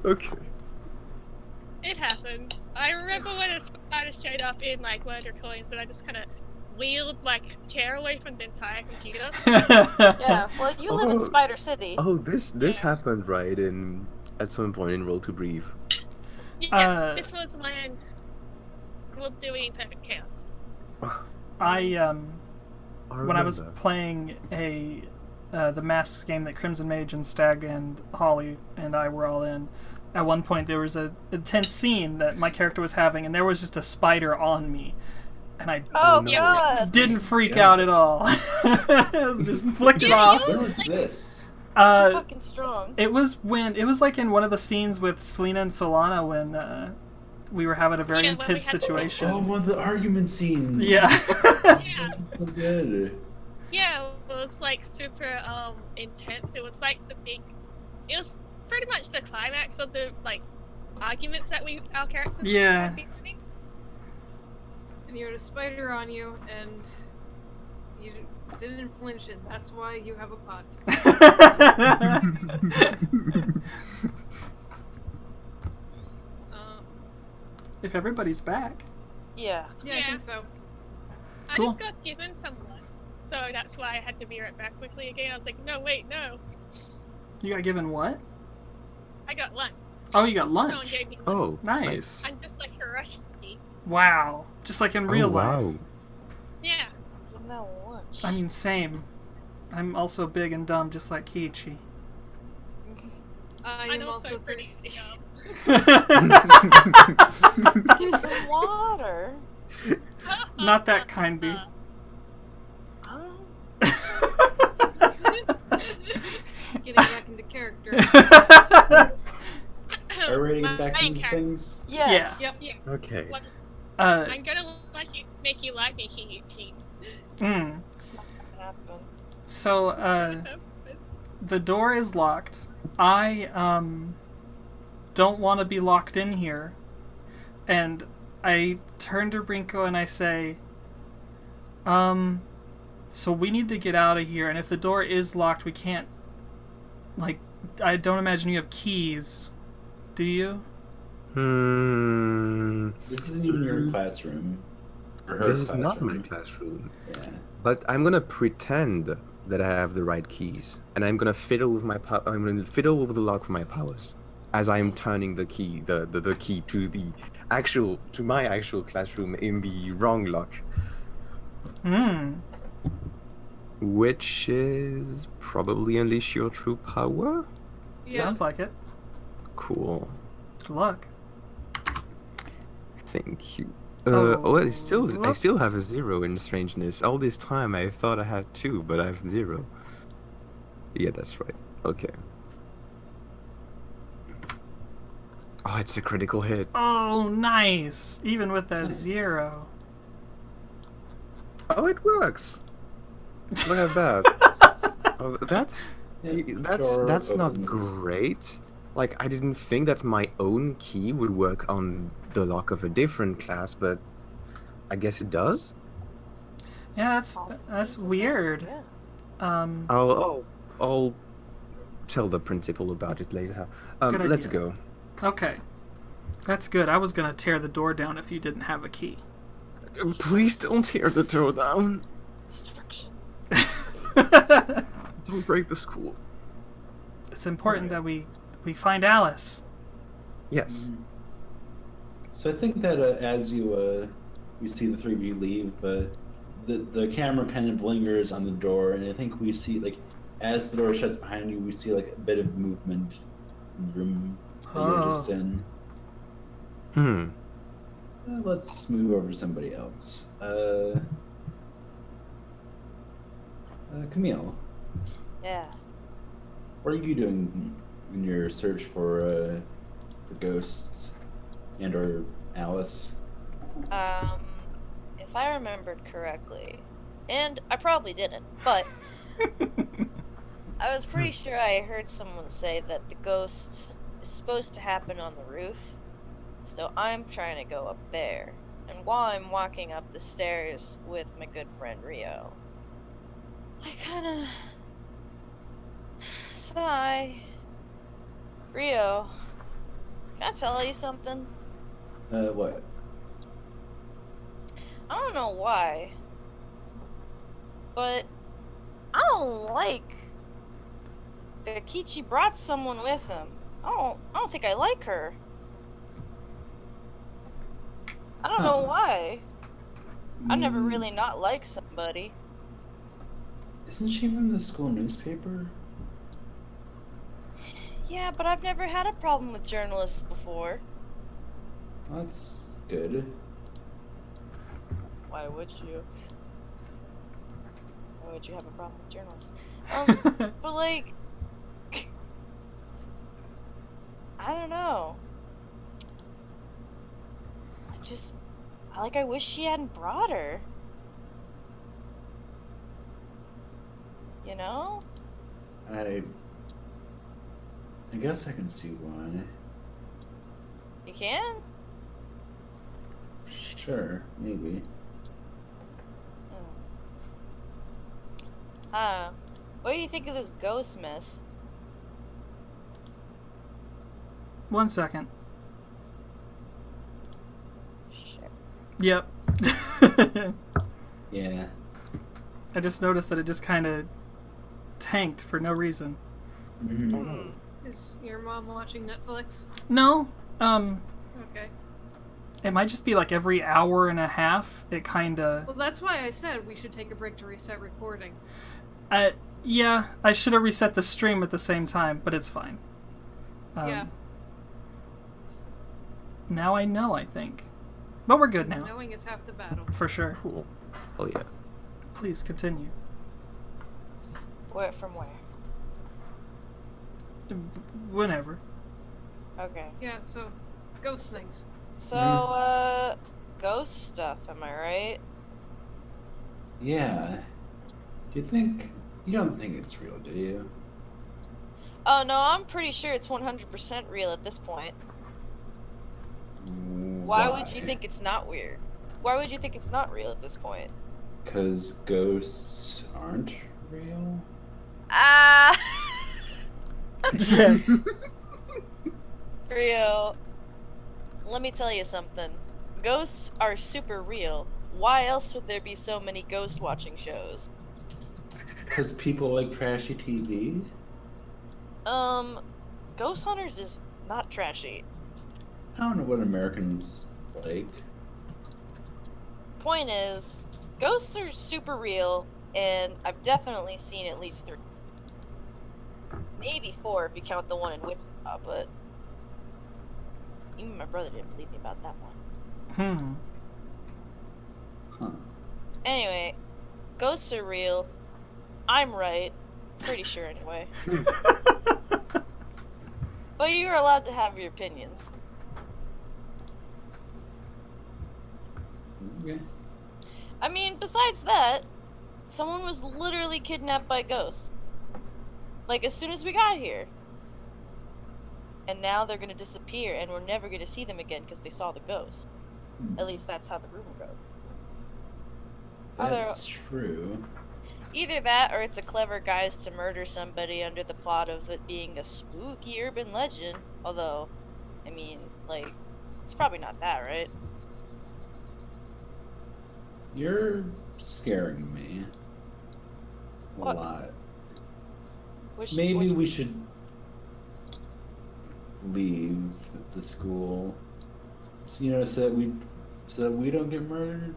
Okay. It happens. I remember when a spider showed up in like one of your coins, and I just kind of wheeled my chair away from the entire computer. Yeah, well, you live in Oh. Spider City. Oh, this Yeah. happened right at some point in Roll to Breathe. Yeah, this was when we're doing Perfect Chaos. When I was playing the Masks game that Crimson Mage and Stag and Holly and I were all in, at one point there was a intense scene that my character was having, and there was just a spider on me, and I God. didn't freak out at all. I was just flicked it off. When was this? Fucking strong. It was like in one of the scenes with Selena and Solana when we were having a very intense situation. Oh, one of the argument scenes. Yeah. Yeah. So good. Yeah, it was like super intense. It was like it was pretty much the climax of the like arguments that our characters Yeah. had been having. And you had a spider on you, and you didn't flinch, and that's why you have a podcast. If everybody's back. Yeah, I think so. I Cool. just got given some lunch, so that's why I had to be right back quickly again. I was like, no, wait, no. You got given what? I got lunch. Oh, you got Someone lunch. gave me lunch. Oh, Nice. I'm just like Hiroshi. Wow. Just like in real life. Wow. Yeah. No lunch. I mean, same. I'm also big and dumb, just like Kiichi. I I'm am also pretty thirsty. Get some water. Not that kind, B. Getting back into character. Are we ready to get back into things? Yes. Yeah. Yep. Okay. I'm gonna make you like me, Kiichi. It's not gonna happen. So, the door is locked. I, don't want to be locked in here. And I turn to Rinko and I say, so we need to get out of here, and if the door is locked, we can't, like, I don't imagine you have keys. Do you? This isn't even your classroom. This is not my classroom. Yeah. But I'm gonna pretend that I have the right keys, and I'm gonna fiddle with I'm gonna fiddle with the lock for my powers, as I'm turning the key, the key to my actual classroom in the wrong lock. Which is probably unleash your true power. Yeah. Sounds like it. Cool. Good luck. Thank you. Oh, I still have a 0 in strangeness. All this time I thought I had 2, but I have 0. Yeah, that's right. Okay. Oh, it's a critical hit. Oh, nice. Even with that Nice. 0. Oh, it works. Look at that. Oh, that's not opens. great. Like, I didn't think that my own key would work on the lock of a different class, but I guess it does. Yeah, that's weird. Yeah. I'll tell the principal about it later. Good Let's idea. go. Okay. That's good. I was gonna tear the door down if you didn't have a key. Please don't tear the door down. Destruction. Don't break the school. It's important that we find Alice. Yes. So I think that as you see the three of you leave, the camera kind of lingers on the door, and I think we see, like, as the door shuts behind you, we see like a bit of movement in the room that you're just in. Let's move over to somebody else. Camille, Yeah. what are you doing in your search for ghosts and/or Alice? If I remembered correctly, and I probably didn't, but I was pretty sure I heard someone say that the ghost is supposed to happen on the roof. So I'm trying to go up there. And while I'm walking up the stairs with my good friend Rio, I kinda sigh. Rio, can I tell you something? What? I don't know why, but I don't like that Kiichi brought someone with him. I don't think I like her. I don't know why. I never really not liked somebody. Isn't she from the school newspaper? Yeah, but I've never had a problem with journalists before. That's good. Why would you? Why would you have a problem with journalists? But like, I don't know. I wish she hadn't brought her. You know? I guess I can see why. You can? Sure, maybe. I don't know. What do you think of this ghost mess? 1 second. Sure. Yep. Yeah. I just noticed that it just kind of tanked for no reason. Mhm. Is your mom watching Netflix? No, Okay. it might just be like every hour and a half. It kind of. Well, that's why I said we should take a break to reset recording. Yeah, I should have reset the stream at the same time, but it's fine. Yeah. Now I know, I think. But we're good now. Knowing is half the battle. For sure. Cool. Oh yeah. Please continue. Where from where? Whenever. Okay. Yeah, so ghost things. So, ghost stuff, am I right? Yeah. You don't think it's real, do you? Oh no, I'm pretty sure it's 100% real at this point. Why would you think it's not weird? Why would you think it's not real at this point? Because ghosts aren't real? Ah! Rio, let me tell you something. Ghosts are super real. Why else would there be so many ghost watching shows? Because people like trashy TV? Ghost Hunters is not trashy. I don't know what Americans like. Point is, ghosts are super real, and I've definitely seen at least 3. Maybe 4 if you count the one in Wichita, but even my brother didn't believe me about that one. Huh. Anyway, ghosts are real. I'm right. Pretty sure anyway. But you're allowed to have your opinions. Okay. I mean, besides that, someone was literally kidnapped by ghosts. Like, as soon as we got here. And now they're gonna disappear, and we're never gonna see them again because they saw the ghost. At least that's how the rumor goes. That's true. Either that, or it's a clever guise to murder somebody under the plot of it being a spooky urban legend. Although, I mean, like, it's probably not that, right? You're scaring me. A What? lot. Which, Maybe we should leave the school. So, so that we don't get murdered.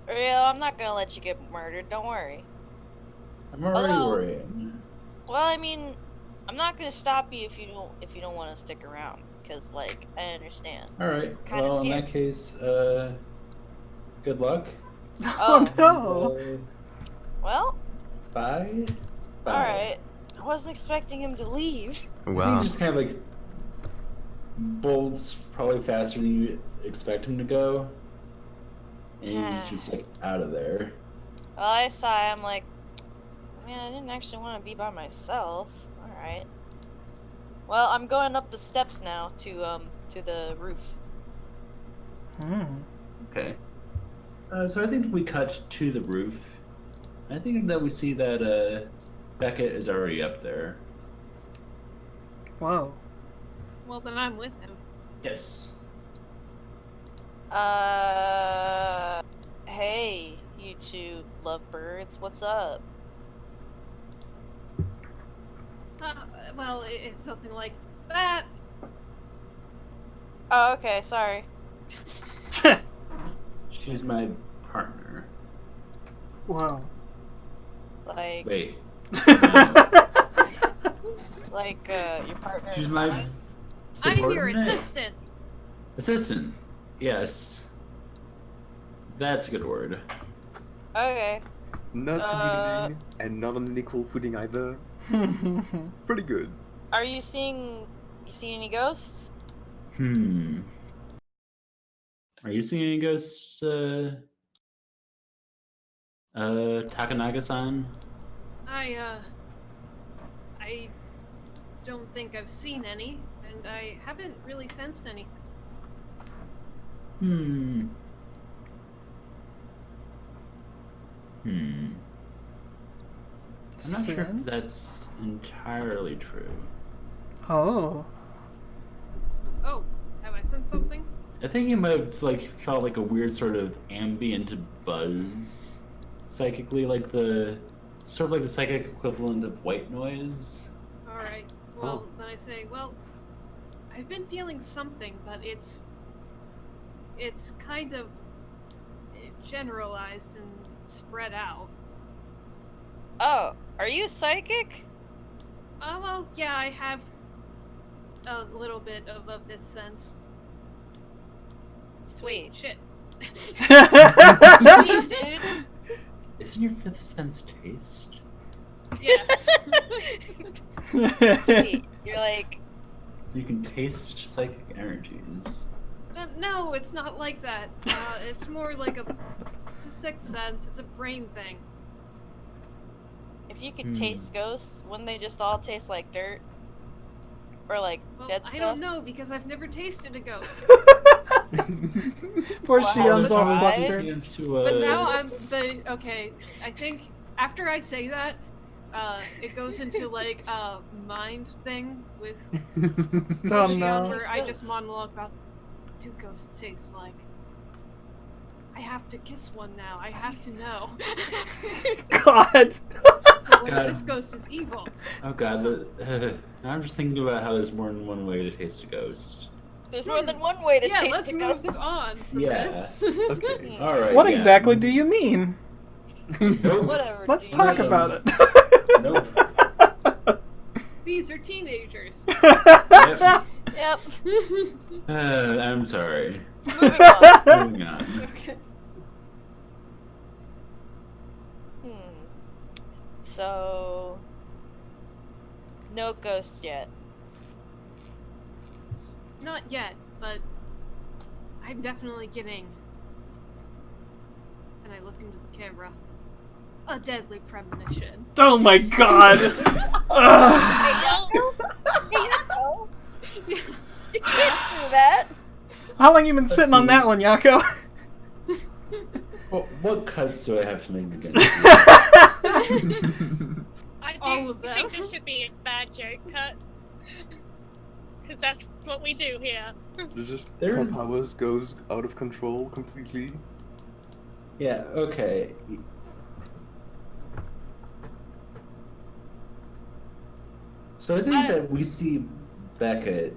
Real, I'm not gonna let you get murdered, don't worry. I'm already Although- worried. Well, I mean, I'm not gonna stop you if you don't want to stick around, because, like, I understand. All right. Kinda Well, in scared. that case, good luck. Oh no! Well, Bye. Bye. alright. I wasn't expecting him to leave. I think Wow. he just kind of like bolts probably faster than you expect him to go, and he's just like out of there. Well, I sigh, I'm like, man, I didn't actually want to be by myself. Alright. Well, I'm going up the steps now to the roof. Okay. So I think we cut to the roof. I think that we see that Beckett is already up there. Whoa. Well, then I'm with him. Yes. Hey, you two lovebirds, what's up? Well, it's something like that. Oh, okay, sorry. She's my partner. Wow. Like, Wait. like, your partner. She's my I'm your subordinate? assistant. Assistant. Yes. That's a good word. Okay. Not demeaning and not on an equal footing either. Pretty good. Are you seeing any ghosts? Are you seeing any ghosts, Takanaga-san? I don't think I've seen any, and I haven't really sensed anything. I'm not sure if Sense? that's entirely true. Oh. Oh, have I sensed something? I think you might have felt like a weird sort of ambient buzz psychically, like the psychic equivalent of white noise. Alright, well, then I say, well, I've been feeling something, but it's kind of generalized and spread out. Oh, are you psychic? Well, yeah, I have a little bit of a fifth sense. Sweet. Shit. Sweet, dude. Isn't your fifth sense taste? Yes. Sweet. You're like, So you can taste psychic energies. No, it's not like that. It's more like it's a sixth sense. It's a brain thing. if you could taste ghosts, wouldn't they just all taste like dirt? Or like Well, dead I stuff? don't know because I've never tasted a ghost. Poor Wow, Shion's all right? flustered. But now okay. I think after I say that, it goes into like a mind thing with Oh Shion no. where I just monologue about what do ghosts taste like. I have to kiss one now. I have to know. God. But what if God. this ghost is evil? Oh god, now I'm just thinking about how there's more than one way to taste a ghost. There's more than one way to Yeah, taste let's a move ghost. on from Yeah. this. Okay. Alright. What yeah. exactly do you mean? Nope. Whatever. Let's dude. talk Um, about it. Nope. These are teenagers. Yep. Yep. I'm sorry. Moving on. Moving on. Okay. So, no ghosts yet. Not yet, but I'm definitely getting, and I look into the camera, a deadly premonition. Oh my god. Ugh. Well, You can't do that. How long you been Let's sitting on see. that one, Yako? What cuts do I have to make against I All do of them. think there should be a bad joke cut. Because that's what we do here. Just There's- powers goes out of control completely. Yeah, okay. So I think that we see Beckett,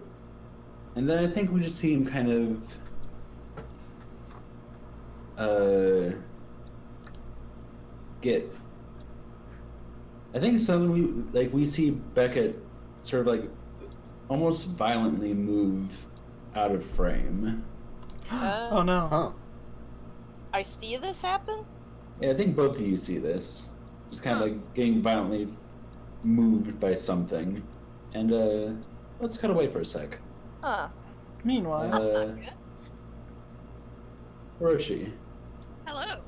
and then I think we just see him kind of get. I think suddenly we see Beckett sort of like almost violently move out of frame. Oh no. Huh. I see this happen? Yeah, I think both of you see this. Just kind of like getting violently moved by something. And let's cut away for a sec. Huh. Meanwhile. That's not good. Hiroshi. Hello.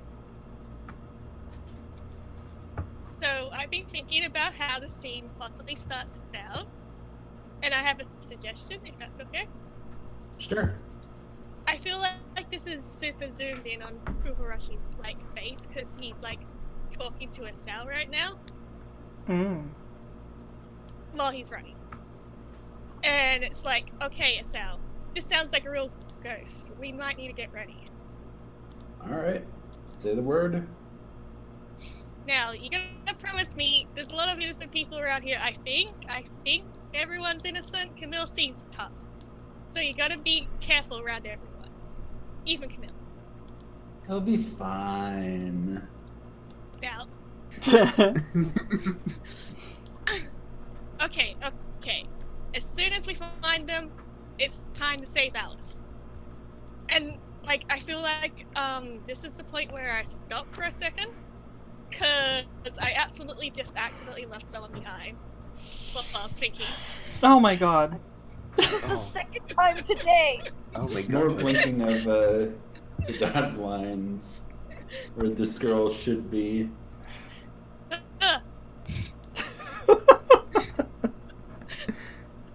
So I've been thinking about how the scene possibly starts out, and I have a suggestion, if that's okay. Sure. I feel like this is super zoomed in on Hiroshi's like face because he's like talking to a cell right now Mm. while he's running. And it's like, okay, Asal, this sounds like a real ghost. We might need to get ready. All right. Say the word. Now, you gotta promise me, there's a lot of innocent people around here. I think everyone's innocent. Camille seems tough. So you gotta be careful around everyone. Even Camille. He'll be fine. Now. Okay. As soon as we find them, it's time to save Alice. And, like, I feel like, this is the point where I stop for a second. Because I accidentally left someone behind. While I was thinking. Oh my god. This is the second time today! Oh my More god. blinking of the dotted lines where this girl should be.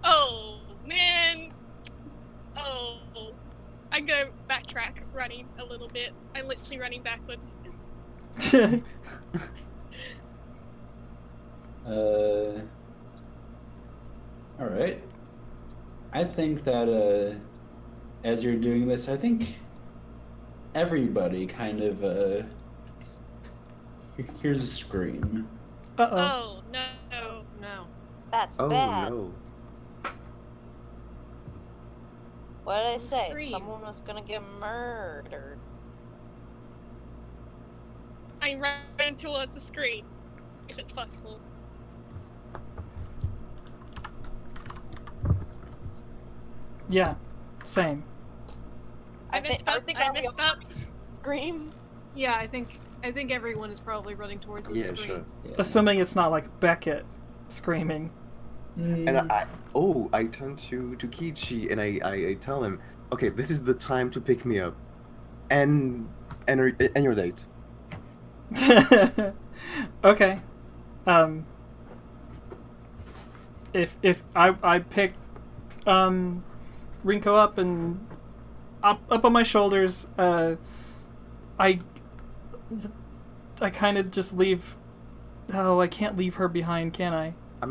Oh, man. Oh. I'm gonna backtrack running a little bit. I'm literally running backwards. Alright. I think that, as you're doing this, I think everybody kind of, hears a scream. Uh-oh. Oh, no. No. That's Oh bad. no. What did I say? Scream. Someone was gonna get murdered. I'm running towards the screen, if it's possible. Yeah, same. I messed up. I messed up. Scream. Yeah, I think everyone is probably running towards the Yeah, screen. sure. Assuming it's not like Beckett screaming. And I turn to Kiichi and I tell him, okay, this is the time to pick me up, and you're late. Okay. If I pick Rinko up and up on my shoulders, I kind of just leave. Oh, I can't leave her behind, can I? I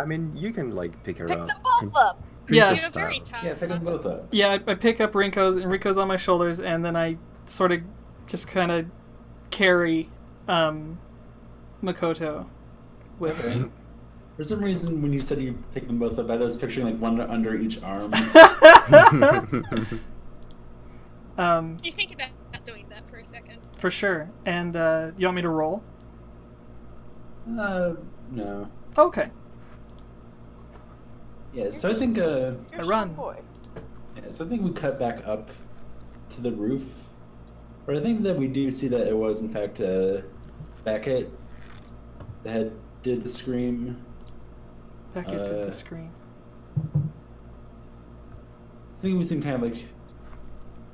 mean, you can like pick her Pick up. them both up! Yeah. Princess You're very style. tough. Yeah, pick them both up. Yeah, I pick up Rinko, and Rinko's on my shoulders, and then I sort of just kind of carry Makoto with Okay. me. For some reason, when you said you picked them both up, I was picturing like one under each arm. You think about doing that for a second. For sure. And you want me to roll? No. Okay. Yeah, so I think You're I a run. strong boy. yeah, so I think we cut back up to the roof. But I think that we do see that it was in fact Beckett that did the scream. Beckett did the screen. I think we see him kind of like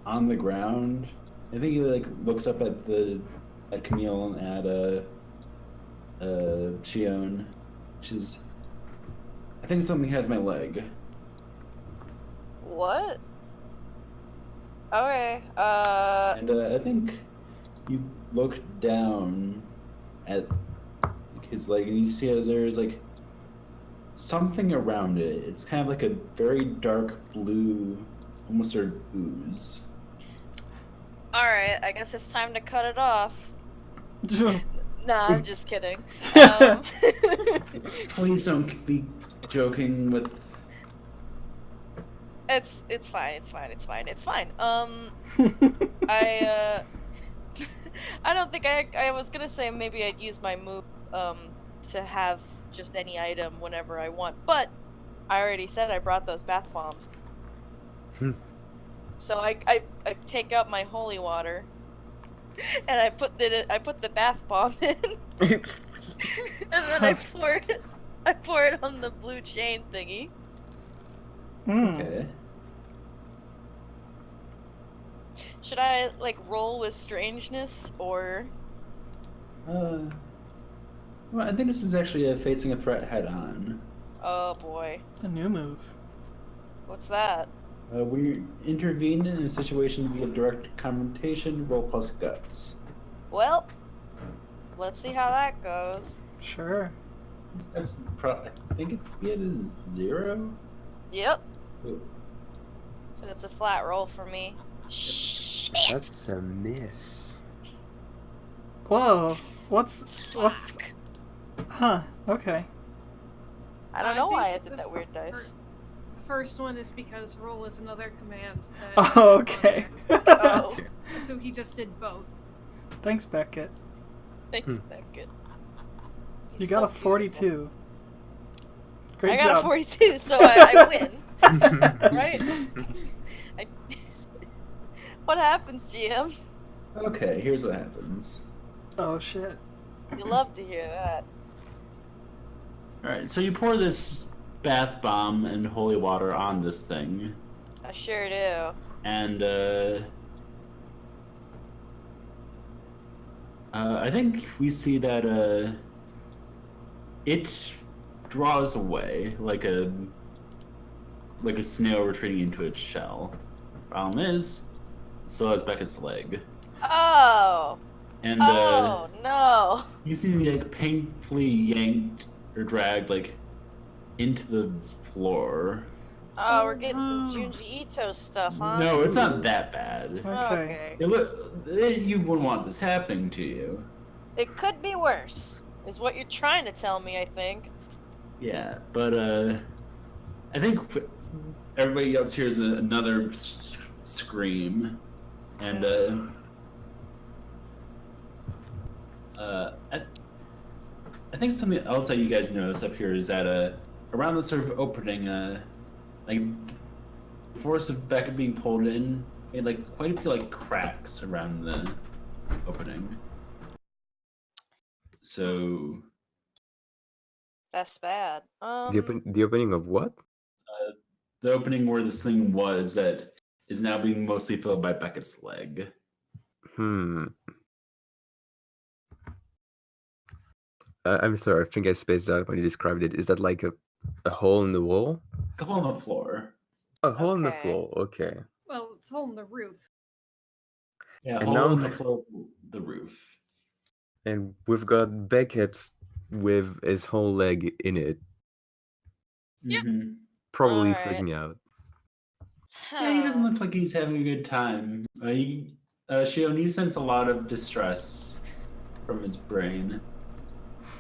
on the ground. I think he like looks up at Camille and at Shion. I think something has my leg. What? Okay, And I think you look down at his leg and you see that there's like something around it. It's kind of like a very dark blue, almost sort of ooze. alright, I guess it's time to cut it off. Oh, Nah, I'm just kidding. Please don't be joking with. It's fine. I don't think I was gonna say maybe I'd use my move to have just any item whenever I want, but I already said I brought those bath bombs. So I take out my holy water and I put the bath bomb in and then I pour it on the blue chain thingy. Mm. Okay. Should I like roll with strangeness or? Well, I think this is actually facing a threat head on. Oh boy, A new move. what's that? We intervene in a situation via direct confrontation, roll plus guts. Well, let's see how that goes. Sure. I think it is 0. Yep. Ooh. So it's a flat roll for me. That's a miss. Whoa. What's... Huh. Okay. I don't know why I think did that weird dice. The first one is because roll is another command. That Oh, okay. Oh, So he just did both. Thanks, Beckett. thanks, Beckett. You He's got so a 42. Great I job. got a 42, so I win. Right? I... What happens, GM? Okay, here's what happens. Oh, shit. You love to hear that. Alright, so you pour this bath bomb and holy water on this thing, I sure do. and I think we see that it draws away like a snail retreating into its shell. Problem is, it still has Beckett's leg, Oh! and Oh, no! you see like painfully yanked or dragged like into the floor. Oh, we're getting some Junji Ito stuff, huh? No, it's not that bad. Okay. You wouldn't want this happening to you. It could be worse, is what you're trying to tell me, I think. Yeah, but I think everybody else hears another scream, and I think something else that you guys notice up here is that around the sort of opening, like the force of Beckett being pulled in made like quite a few like cracks around the opening. So That's bad. The opening of what? the opening where this thing was that is now being mostly filled by Beckett's leg. I'm sorry, I think I spaced out when you described it. Is that like a hole in the wall? A hole in the floor. A hole in the Okay. floor, okay. Well, it's a hole in the roof. Yeah, a And hole now- in the floor of the roof. And we've got Beckett with his whole leg in it, Yep. Mhm. probably Alright. freaking out. Yeah, he doesn't look like he's having a good time. Shion, you sense a lot of distress from his brain.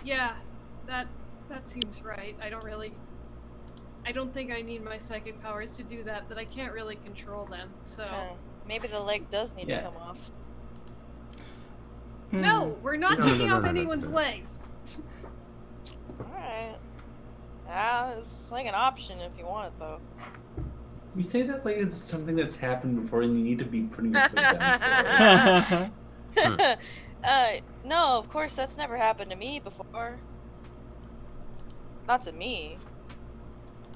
Yeah, that seems right. I don't think I need my psychic powers to do that, but I can't really control them, so... Maybe the leg does need Yeah. to come off. No, we're not No, no, taking no, off no, no, anyone's no. legs! Alright. It's like an option if you want it, though. You say that like it's something that's happened before and you need to be putting your foot down for it. No, of course, that's never happened to me before. Not to me.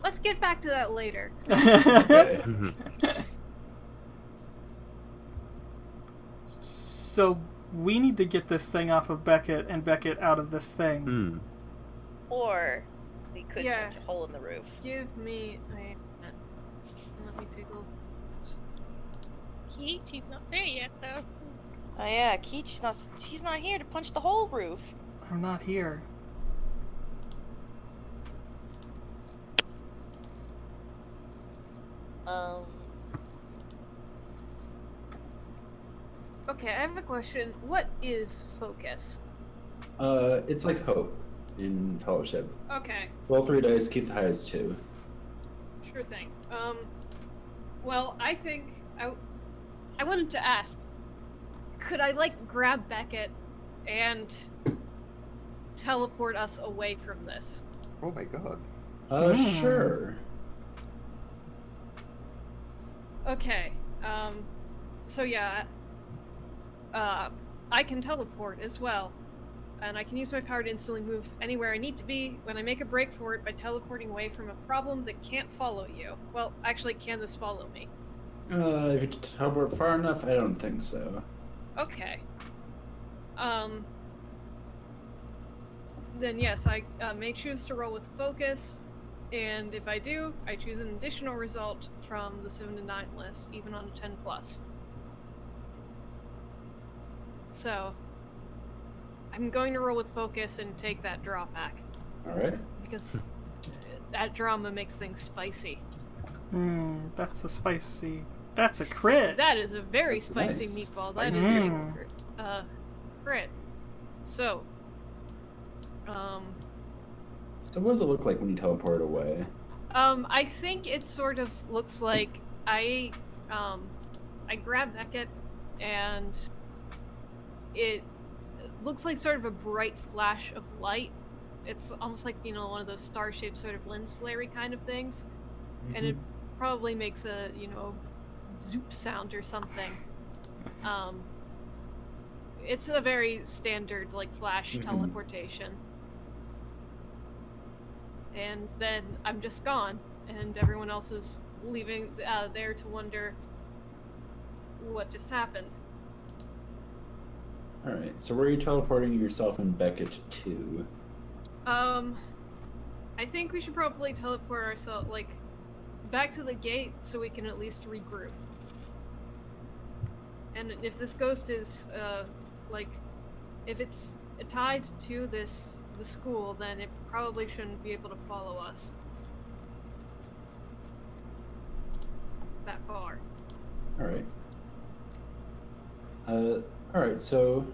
Let's get back to that later. Okay. So we need to get this thing off of Beckett and Beckett out of this thing. Or we could Yeah. punch a hole in the roof. Give me let me take a look. Kiichi's not there yet, though. Oh yeah, Kiichi's he's not here to punch the whole roof. I'm not here. Okay, I have a question. What is focus? It's like hope in Fellowship. Okay, Roll 3 dice, keep the highest 2. sure thing. Well, I think I wanted to ask, could I like grab Beckett and teleport us away from this? Oh my god. Sure. Okay. So yeah, I can teleport as well, and I can use my power to instantly move anywhere I need to be when I make a break for it by teleporting away from a problem that can't follow you. Well, actually, can this follow me? If you teleport far enough, I don't think so. Okay. Then yes, I may choose to roll with focus, and if I do, I choose an additional result from the 7 to 9 list, even on a 10+. So, I'm going to roll with focus and take that drawback, Alright. because that drama makes things spicy. That's a spicy. That's a crit. That is a very That's spicy nice. meatball. That is a crit. So, So what does it look like when you teleport away? I think it sort of looks like I grab Beckett, and it looks like sort of a bright flash of light. It's almost like, one of those star-shaped sort of lens flare-y kind of things. And it probably makes a, zoop sound or something. It's a very standard, flash teleportation. And then I'm just gone, and everyone else is leaving there to wonder what just happened. Alright, so where are you teleporting yourself and Beckett to? I think we should probably teleport ourselves, back to the gate so we can at least regroup. And if this ghost is, if it's tied to the school, then it probably shouldn't be able to follow us that far. Alright. Alright, so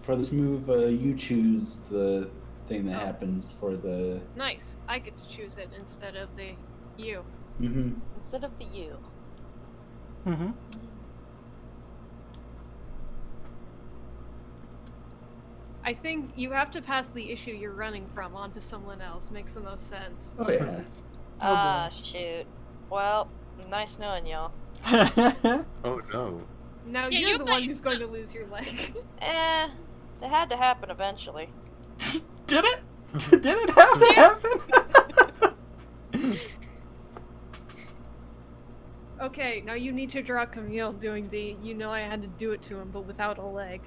for this move, you choose the thing that happens for the... Nice. I get to choose it instead of the you. Instead of the you. I think you have to pass the issue you're running from onto someone else. Makes the most sense. Oh yeah. Shoot. Well, nice knowing y'all. Oh no. Now Yeah, you're you the thought one you- who's going to lose your leg. It had to happen eventually. Did it? Did it have to happen? Okay, now you need to draw Camille doing the, I had to do it to him, but without a leg.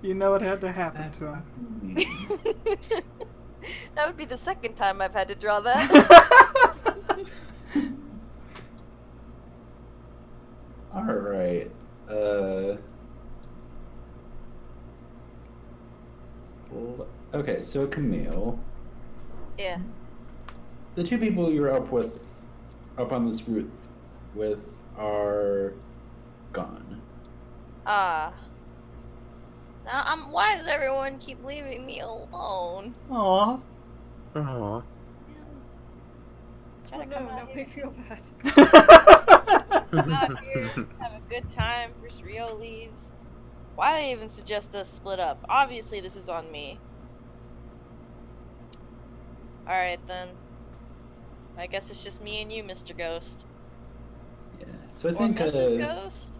You know it had to happen to him. That would be the second time I've had to draw that. Alright. Okay, so Camille, Yeah. the two people you're up on this route with are gone. Now why does everyone keep leaving me alone? Aww. Aww. Trying to no, come now out I here, feel bad. have a good time. First Rio leaves. Why did I even suggest us split up? Obviously this is on me. Alright then. I guess it's just me and you, Mr. Ghost. Yeah. So I Or think Mrs. Ghost?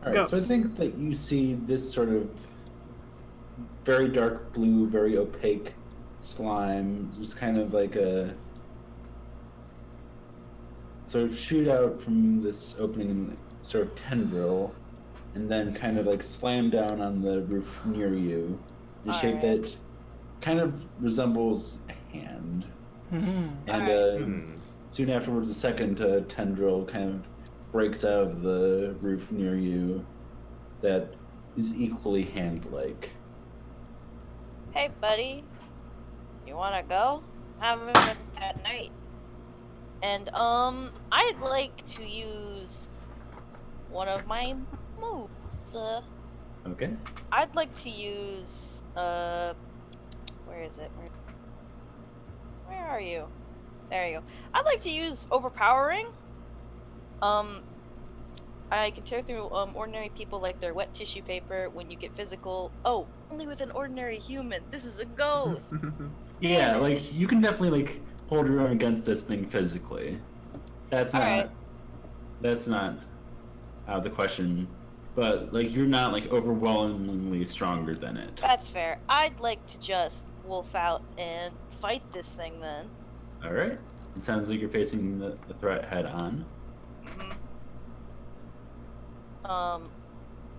Alright, so I Ghost. think that you see this sort of very dark blue, very opaque slime, just kind of like a sort of shoot out from this opening in sort of tendril, and then kind of like slam down on the roof near you in a shape Alright. that kind of resembles a hand. And Alright. soon afterwards, a second tendril kind of breaks out of the roof near you that is equally hand-like. Hey, buddy. You wanna go? Having a bad night. And, I'd like to use one of my moves. Okay. I'd like to use, where is it? Where are you? There you go. I'd like to use Overpowering. I can tear through, ordinary people like they're wet tissue paper. When you get physical, oh, only with an ordinary human. This is a ghost. Yeah, like, you can definitely, like, hold your own against this thing physically. That's not... Alright. That's not out of the question. But, like, you're not, like, overwhelmingly stronger than it. That's fair. I'd like to just wolf out and fight this thing then. Alright. It sounds like you're facing the threat head on.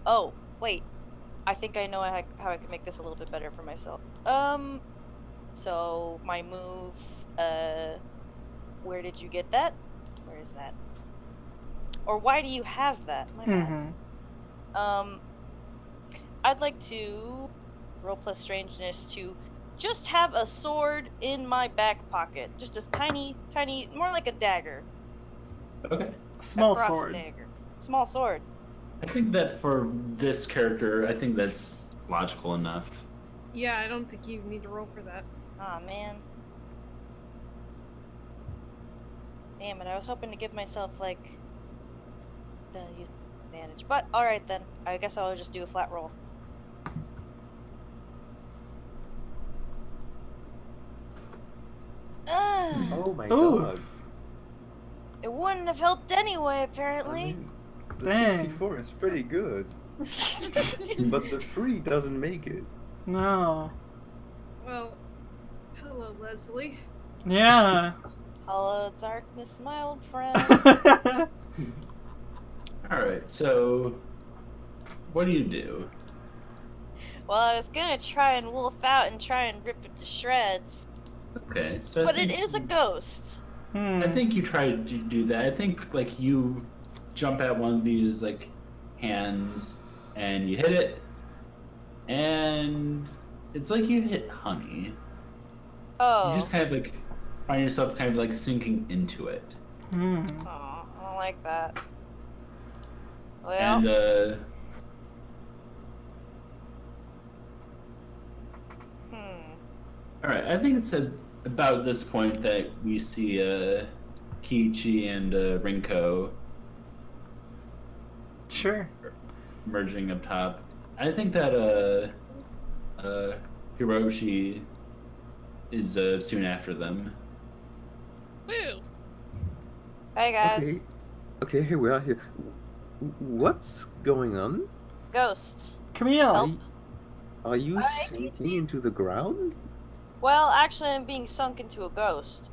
Oh, wait. I think I know how I can make this a little bit better for myself. So my move, where did you get that? Where is that? Or why do you have that? My bad. I'd like to roll plus strangeness to just have a sword in my back pocket. Just a tiny, more like a dagger. Okay. Small A cross sword. dagger. Small sword. I think that for this character, I think that's logical enough. Yeah, I don't think you need to roll for that. Aw, man. Damn it, I was hoping to give myself, like, the use advantage. But, alright then. I guess I'll just do a flat roll. Oh my Oof. god. It wouldn't have helped anyway, I apparently. mean, the Dang. 64 is pretty good, but the 3 doesn't make it. No. Well, hello, Leslie. Yeah. Hello, darkness, my old friend. Alright, so what do you do? Well, I was gonna try and wolf out and try and rip it to shreds. Okay, so But it is a ghost. I think you try to do that. I think like you jump at one of these like hands and you hit it, and it's like you hit honey. Oh. You just kind of like find yourself kind of like sinking into it. Hmm. Aw, I don't like that. Well, And all right, I think it's about this point that we see Kiichi and Rinko Sure. merging up top. I think that Hiroshi is soon after them. Woo! hey guys. Okay, here we are here. What's going on? Ghosts. Camille. Help. Are you Hi. sinking into the ground? Well, actually, I'm being sunk into a ghost.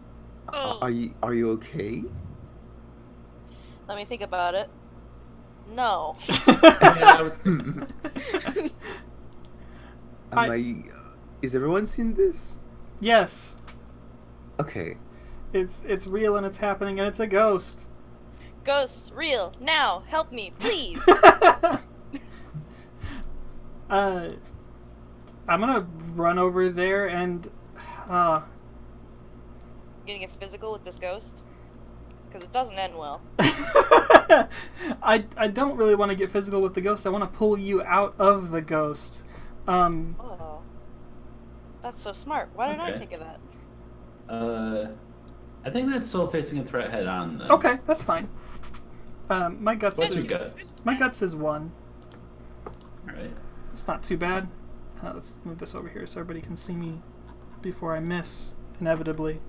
Oh. Are you okay? Let me think about it. No. Is everyone seen this? Yes. Okay. It's real and it's happening and it's a ghost. Ghost, real, now, help me, please. I'm gonna run over there and You gonna get physical with this ghost? Because it doesn't end well. I don't really want to get physical with the ghost. I want to pull you out of the ghost. Oh. That's so smart. Why didn't I Okay. think of that? I think that's still facing a threat head on though. Okay, that's fine. My guts What's your is guts? my guts is 1. Alright. It's not too bad. Let's move this over here so everybody can see me before I miss, inevitably.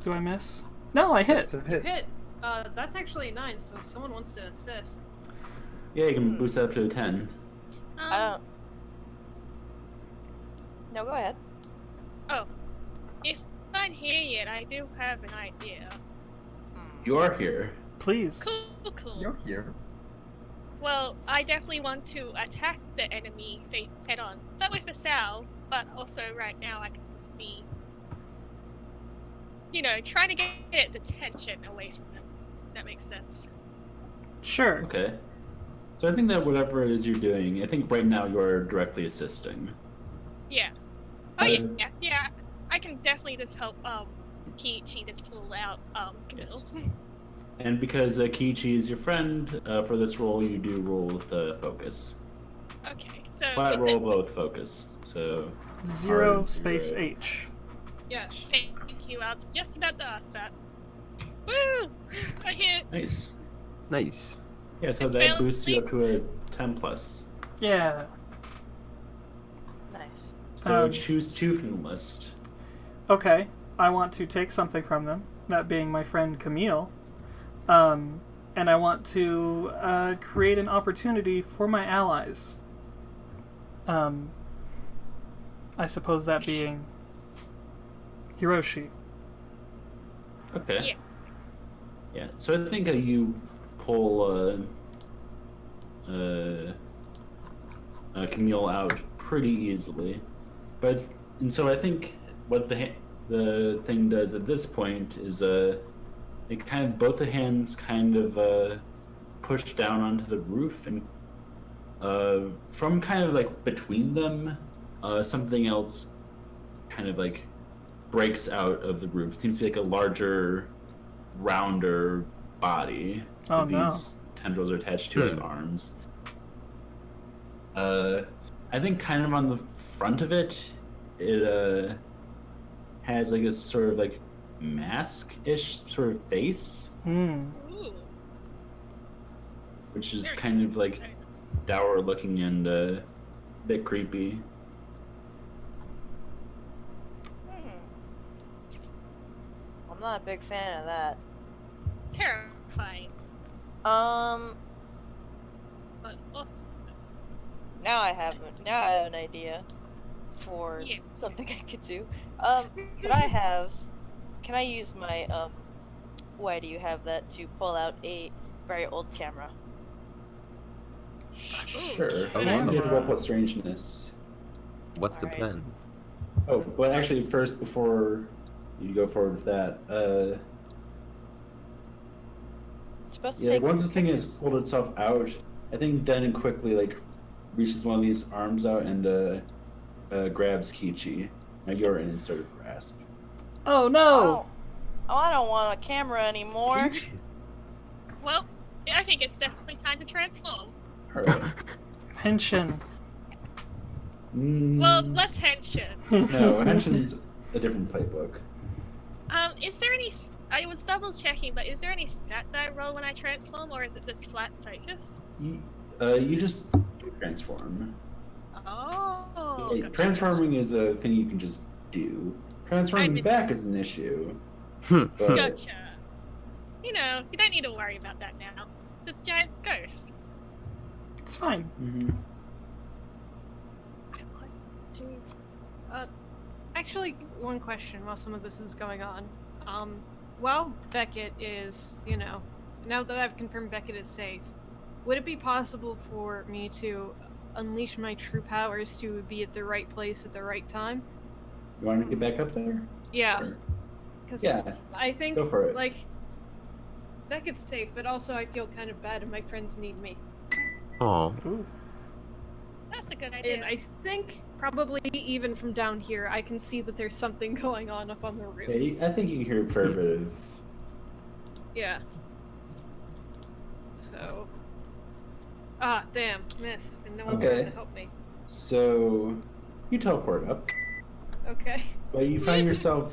Do I miss? No, I hit. It's a hit. Hit. That's actually a 9, so if someone wants to assist. Yeah, you can boost that up to a 10. I don't. No, go ahead. If I'm here yet, I do have an idea. You are here. Please. Cool. here. Well, I definitely want to attack the enemy face head on. Not with a sow, but also right now I can just be, trying to get its attention away from them. If that makes sense. Sure. Okay. So I think that whatever it is you're doing, I think right now you're directly assisting. Yeah. Oh yeah. I can definitely just help Kiichi just pull out Camille. Yes. And because Kiichi is your friend, for this role you do roll with focus. Okay, so Flat is roll, it... but with focus. So 0 R2B. space H. Yes. Thank you. I was just about to ask that. Woo! I hit. nice. Nice. Yeah, so It's that failed. boosts you up to a 10 plus. Yeah. Nice. So choose 2 from the list. Okay. I want to take something from them, that being my friend Camille. And I want to create an opportunity for my allies. I suppose that being Hiroshi. Okay. Yeah. Yeah. So I think you pull Camille out pretty easily, and so I think what the thing does at this point is it kind of both the hands kind of push down onto the roof, and from kind of like between them something else kind of like breaks out of the roof. It seems to be like a larger, rounder body. Oh, with no. these tendrils are attached to like arms. I think kind of on the front of it, it has like a sort of like mask-ish sort of face, Hmm. Ooh. which is Very kind of like concerning. dour looking and a bit creepy. I'm not a big fan of that. Terrifying, Um, but awesome. now I have an idea for Yeah. something I could do. Can I use my why do you have that to pull out a very old camera? Sure. Ooh, How long do you have to roll camera. plus strangeness? What's the Alright. plan? Oh, but actually, first, before you go forward with that, It's supposed to yeah, take once this thing has pictures. pulled itself out, I think Denon quickly like reaches one of these arms out and grabs Kiichi. Now you're in his sort of grasp. Oh no! I don't want a camera anymore. Kiichi. Well, I think it's definitely time to transform. All right. Henshin. Well, less henshin. No, Henshin's a different playbook. Is there any? I was double checking, but is there any stat that I roll when I transform, or is it just flat focus? You just transform. Oh. Yeah, gotcha, transforming is a thing you can just do. Transforming missed back it. is an issue. Gotcha. But Gotcha. You know, you don't need to worry about that now. This giant ghost. It's fine. Mhm. I want to. Actually, one question while some of this is going on. While Beckett is, now that I've confirmed Beckett is safe, would it be possible for me to unleash my true powers to be at the right place at the right time? You want to get back up there? Yeah, Sure. because Yeah, I think, go for it. like, Beckett's safe, but also I feel kind of bad and my friends need me. Oh, Ooh. That's a good idea. And I think, probably even from down here, I can see that there's something going on up on the roof. Yeah, I think you can hear a fair bit of. Yeah. So. Ah, damn, miss, and no one's Okay. going to help me. So, you teleport up, Okay. but you find yourself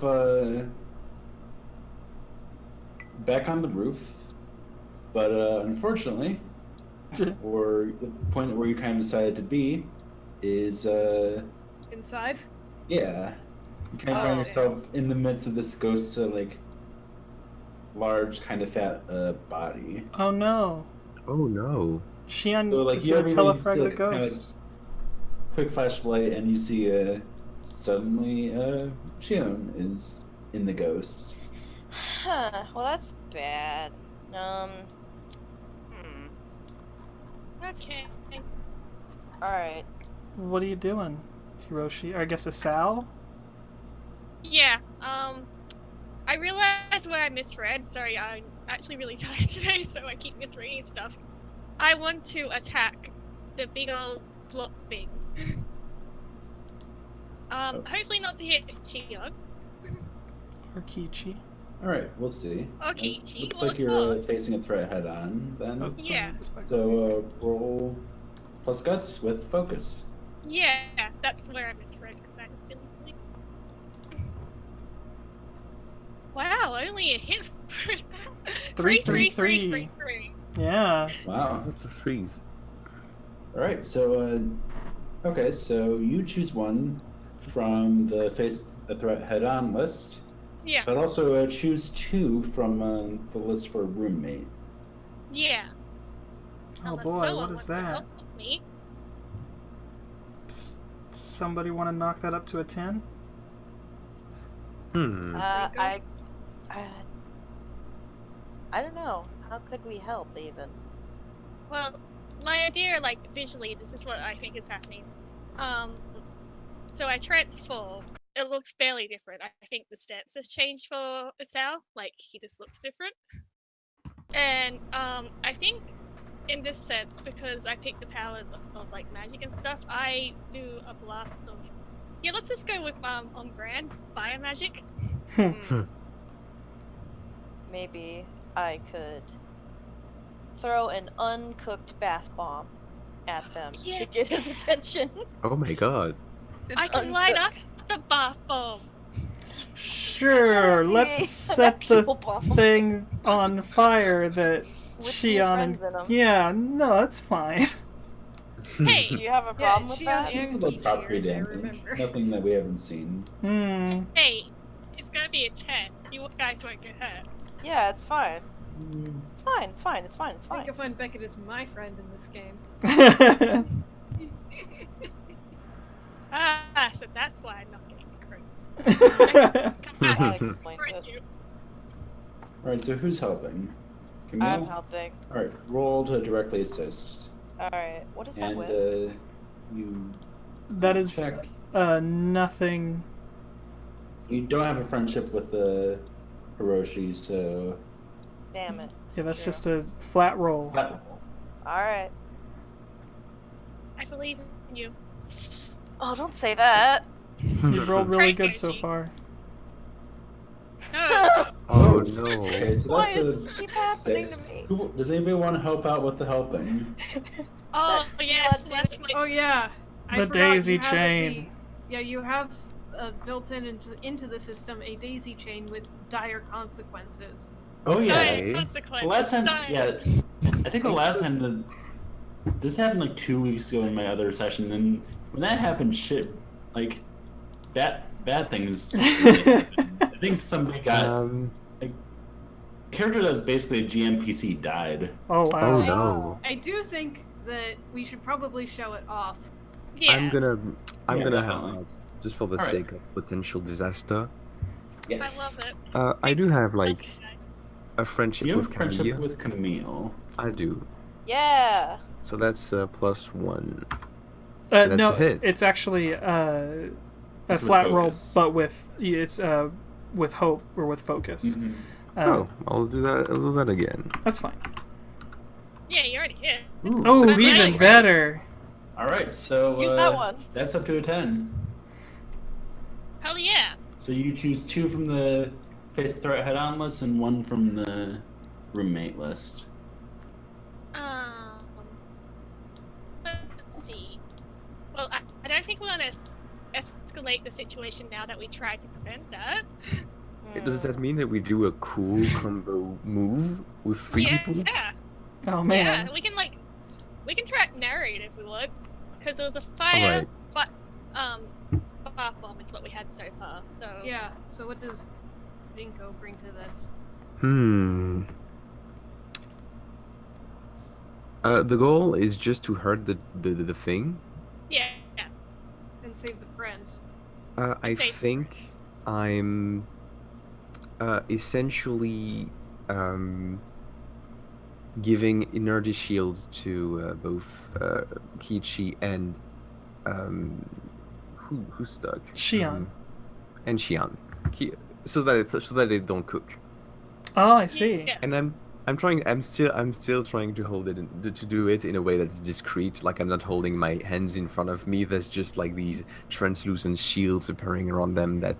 back on the roof. But unfortunately, or the point where you kind of decided to be, is Inside? yeah, you kind of Oh, find yeah. yourself in the midst of this ghost, like large, kind of fat body. Oh no. oh no. Shion So, like, is you gonna ever really telefrag feel the like kinda- ghost. Quick flash of light, and you see suddenly Shion is in the ghost. Huh. Well, that's bad. Okay. All right. What are you doing, Hiroshi? Or I guess a Sal? Yeah. I realized where I misread. Sorry, I'm actually really tired today, so I keep misreading stuff. I want to attack the big old block thing. Hopefully not to hit Shion. Or Kiichi? All right, we'll see. Or It Kiichi, Looks well, like of you're course. facing a threat head on then. Oh, Yeah. So roll plus guts with focus. Yeah, that's where I misread because I was silly. Wow, only a hit for that. Three, Three, three. three. Yeah. Wow. That's the threes. All right, so okay, so you choose one from the face a threat head on list, Yeah, but also choose two from the list for roommate. yeah. Oh Unless boy, someone what is wants to that? help me. Does somebody want to knock that up to a 10? Hmm. I don't know. How could we help even? Well, my idea, like, visually, this is what I think is happening. So I transform. It looks barely different. I think the stance has changed for Asao. Like, he just looks different. And, I think in this sense, because I pick the powers of like magic and stuff, I do a blast of. Yeah, let's just go with on brand fire magic. Maybe I could throw an uncooked bath bomb at them Yeah. to get his attention. Oh my god. It's I can light up uncooked. the bath bomb. Sure, let's An set actual the bomb. thing on fire that With Shion friends in 'em. Yeah, no, that's fine. Do Hey, you have a Yeah, problem with Shion that? and Just a little Kiichi property are there, damage. remember. Nothing that we haven't seen. hey, it's gonna be a 10. You guys won't get hurt. Yeah, it's fine. It's fine, it's fine, it's fine, it's I fine. think you'll find Beckett is my friend in this game. So that's why I'm not getting the crits. Come That back. explains Crit it. you. Alright, so who's helping? Camille? I'm helping. Alright, roll to directly assist. Alright, what is that And with? you That is check. nothing. You don't have a friendship with Hiroshi, so Damn it. Yeah, that's True. just a flat roll. flat roll. Alright. I believe in you. Oh, don't say that. You've rolled really Right, good so Kiichi. far. No. Oh no. Okay, so Why that's does a this keep happening 6. to me? Does anybody want to help out with the helping? Oh yes, God, let's dude. make. Oh yeah. I The forgot daisy you have chain. Yeah, you have built into the system a daisy chain with dire consequences. Oh yeah. Dire consequences. The last time, dire. yeah, I think the last time this happened like 2 weeks ago in my other session, and when that happened, shit, like bad things. I think somebody got character that was basically a GMPC died. Oh wow. Oh no. I do think that we should probably show it off. Yes. I'm Yeah, gonna definitely. help out just for the Alright. sake of potential disaster. Yes. I love it. I do have like Okay. a friendship You have with a friendship Camille. with Camille. I do. Yeah. So that's +1. That's no, a hit. it's actually a It's with flat roll, focus. but with hope or with focus. Mhm. Oh, I'll do that. I'll do that again. That's fine. Yeah, you're already here. Ooh, Oh, that's even nice. better. All right, so Use that one. That's up to a 10. Hell yeah. So you choose 2 from the face threat head-on list and 1 from the roommate list. Let's see. Well, I don't think we're gonna escalate the situation now that we tried to prevent that. Does that mean that we do a cool combo move with 3 Yeah, people? yeah, Oh man. yeah. We can try narrate if we want, because there was a fire, Alright. bath bomb is what we had so far. So Yeah. So what does Rinko bring to this? The goal is just to hurt the thing. yeah. And save the friends. I Save think first. I'm essentially giving energy shields to both Kiichi and who's stuck? Shion. And Shion. So that they don't cook. Oh, I see. Yeah. And I'm still trying to hold it to do it in a way that's discreet. Like I'm not holding my hands in front of me. There's just like these translucent shields appearing around them that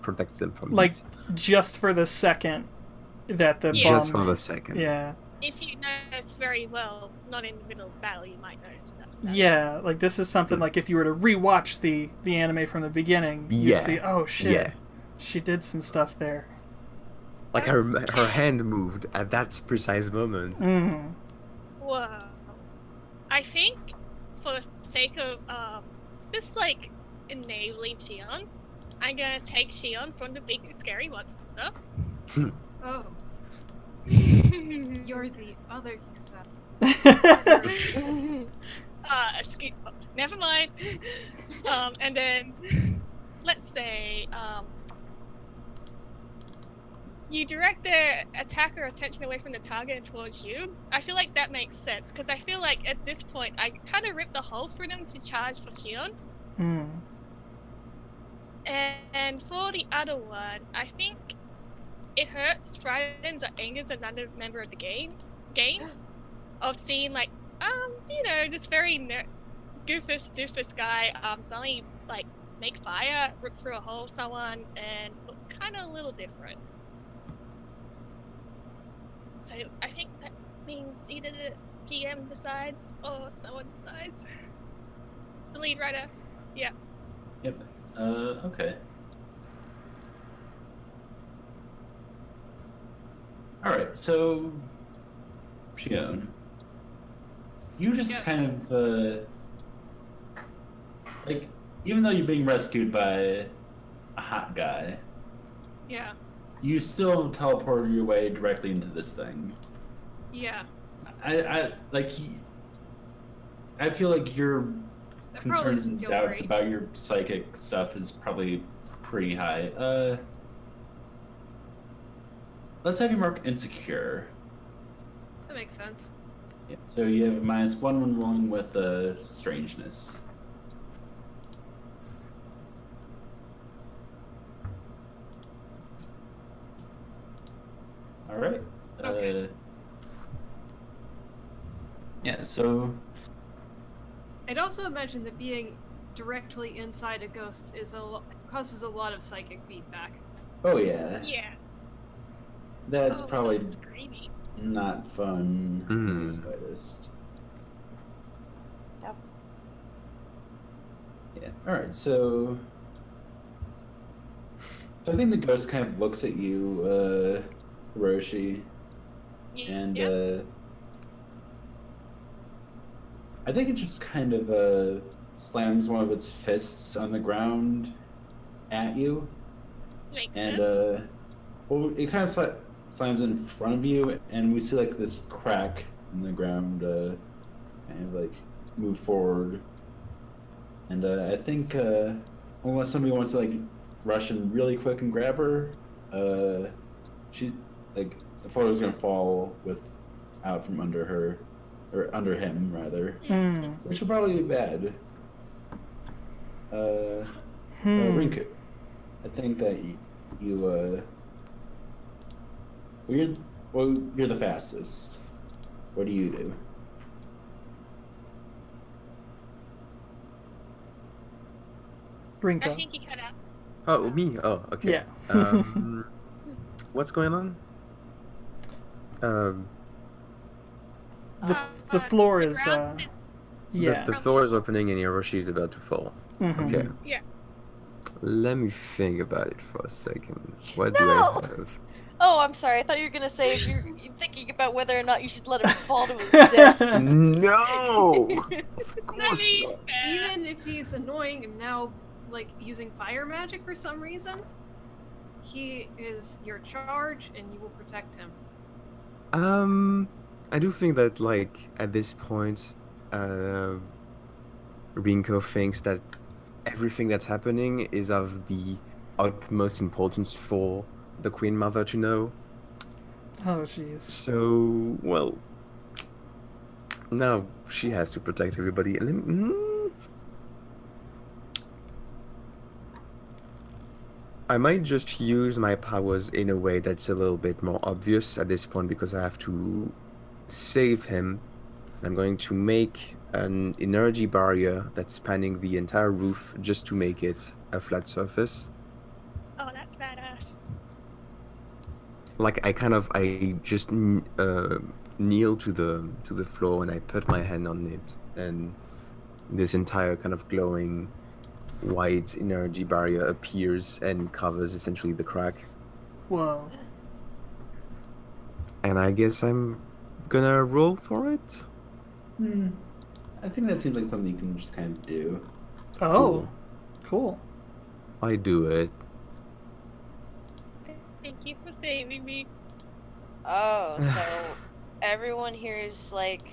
protects them from Like heat. just for the second that the Yeah. bomb. Just for the second. Yeah. If you notice very well, not in the middle of battle, you might notice that. Yeah, like this is something like if you were to rewatch the anime from the beginning, you'd Yeah. see, oh shit, Yeah. she did some stuff there. Like her hand moved at that precise moment. Mm. Whoa. I think, for the sake of just like enabling Shion, I'm gonna take Shion from the big scary monster. Oh, you're the other Hisa. Never mind. And then let's say you direct their attacker attention away from the target and towards you. I feel like that makes sense because I feel like at this point I kind of ripped a hole through them to charge for Shion. Mm. And for the other one, I think it hurts, frightens, or angers another member of the game. of seeing like this very goofus doofus guy suddenly like make fire, rip through a hole someone, and look kind of a little different. So I think that means either the GM decides or someone decides. The lead writer. Yeah. Yep. Okay. Alright, so Shion, you just Yes. kind of like, even though you're being rescued by a hot guy, Yeah. you still teleported your way directly into this thing. Yeah. I feel like your That probably concerns doesn't and feel doubts great. about your psychic stuff is probably pretty high. Let's have you mark insecure. That makes sense. Yeah, so you have -1 when rolling with strangeness. All right. Okay. Yeah. So I'd also imagine that being directly inside a ghost causes a lot of psychic feedback. oh yeah, Yeah. that's Oh, probably that's screamy. not fun in the Hmm. slightest. That- Yeah. All right. So I think the ghost kind of looks at you, Hiroshi, and Yeah. I think it just kind of slams one of its fists on the ground at you, Makes and sense. well, it kind of slams in front of you, and we see like this crack in the ground, kind of like move forward, and I think unless somebody wants to like rush in really quick and grab her, she like the floor is gonna fall out from under her, or under him rather, Hmm. which will probably be bad. Rinko, I think that you're the fastest. What do you do? I Rinko. think he cut out. Oh, me? Oh, okay. Yeah. What's going on? The the floor is ground is- yeah. The floor is opening and Hiroshi is about to fall. Mhm. Okay. Yeah. Let me think about it for a second. What No! do I have? Oh, I'm sorry. I thought you were gonna say if you're thinking about whether or not you should let him fall to his death. No! Of I course mean, not. Even if he's annoying and now, like, using fire magic for some reason, he is your charge and you will protect him. I do think that, like, at this point, Rinko thinks that everything that's happening is of the utmost importance for the Queen Mother to know. Oh jeez. So, well, now she has to protect everybody. I might just use my powers in a way that's a little bit more obvious at this point because I have to save him. I'm going to make an energy barrier that's spanning the entire roof just to make it a flat surface. Oh, that's badass. Like I just kneel to the floor and I put my hand on it, and this entire kind of glowing white energy barrier appears and covers essentially the crack. Whoa. And I guess I'm gonna roll for it. I think that seems like something you can just kind of do. Oh. Cool. I do it. Thank you for saving me. Oh, so everyone here is like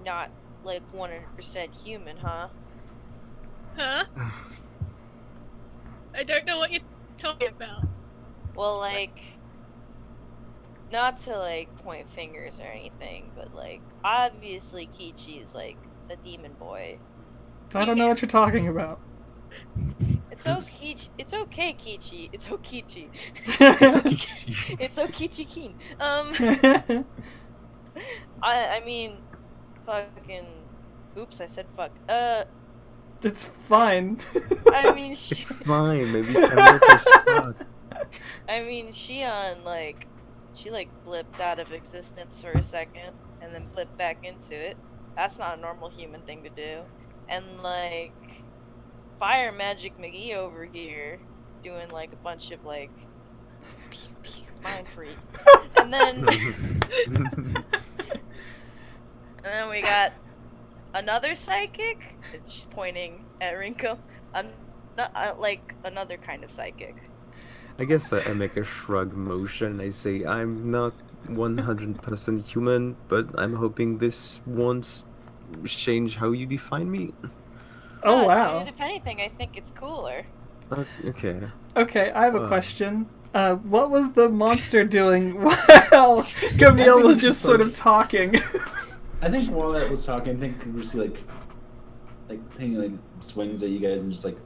not like 100% human, huh? Huh? I don't know what you're talking about. Well, like, not to like point fingers or anything, but like obviously Kiichi is like a demon boy. I don't know what you're talking about. It's okay. It's okay, Kiichi. It's Okichi. I mean, fucking. Oops, I said fuck. It's fine. I mean, It's fine. Maybe 10 minutes are stuck. I mean, Shion, like, she like blipped out of existence for a second and then blipped back into it. That's not a normal human thing to do. And like, Fire Magic McGee over here doing like a bunch of like mind freak. And then we got another psychic. She's pointing at Rinko. Like another kind of psychic. I guess I make a shrug motion. I say, I'm not 100% human, but I'm hoping this won't change how you define me. Oh, Dude, wow. if anything, I think it's cooler. Okay. Okay, I have a question. What was the monster doing while Camille was just sort of talking? I think while that was talking, I think we see like taking like swings at you guys and just like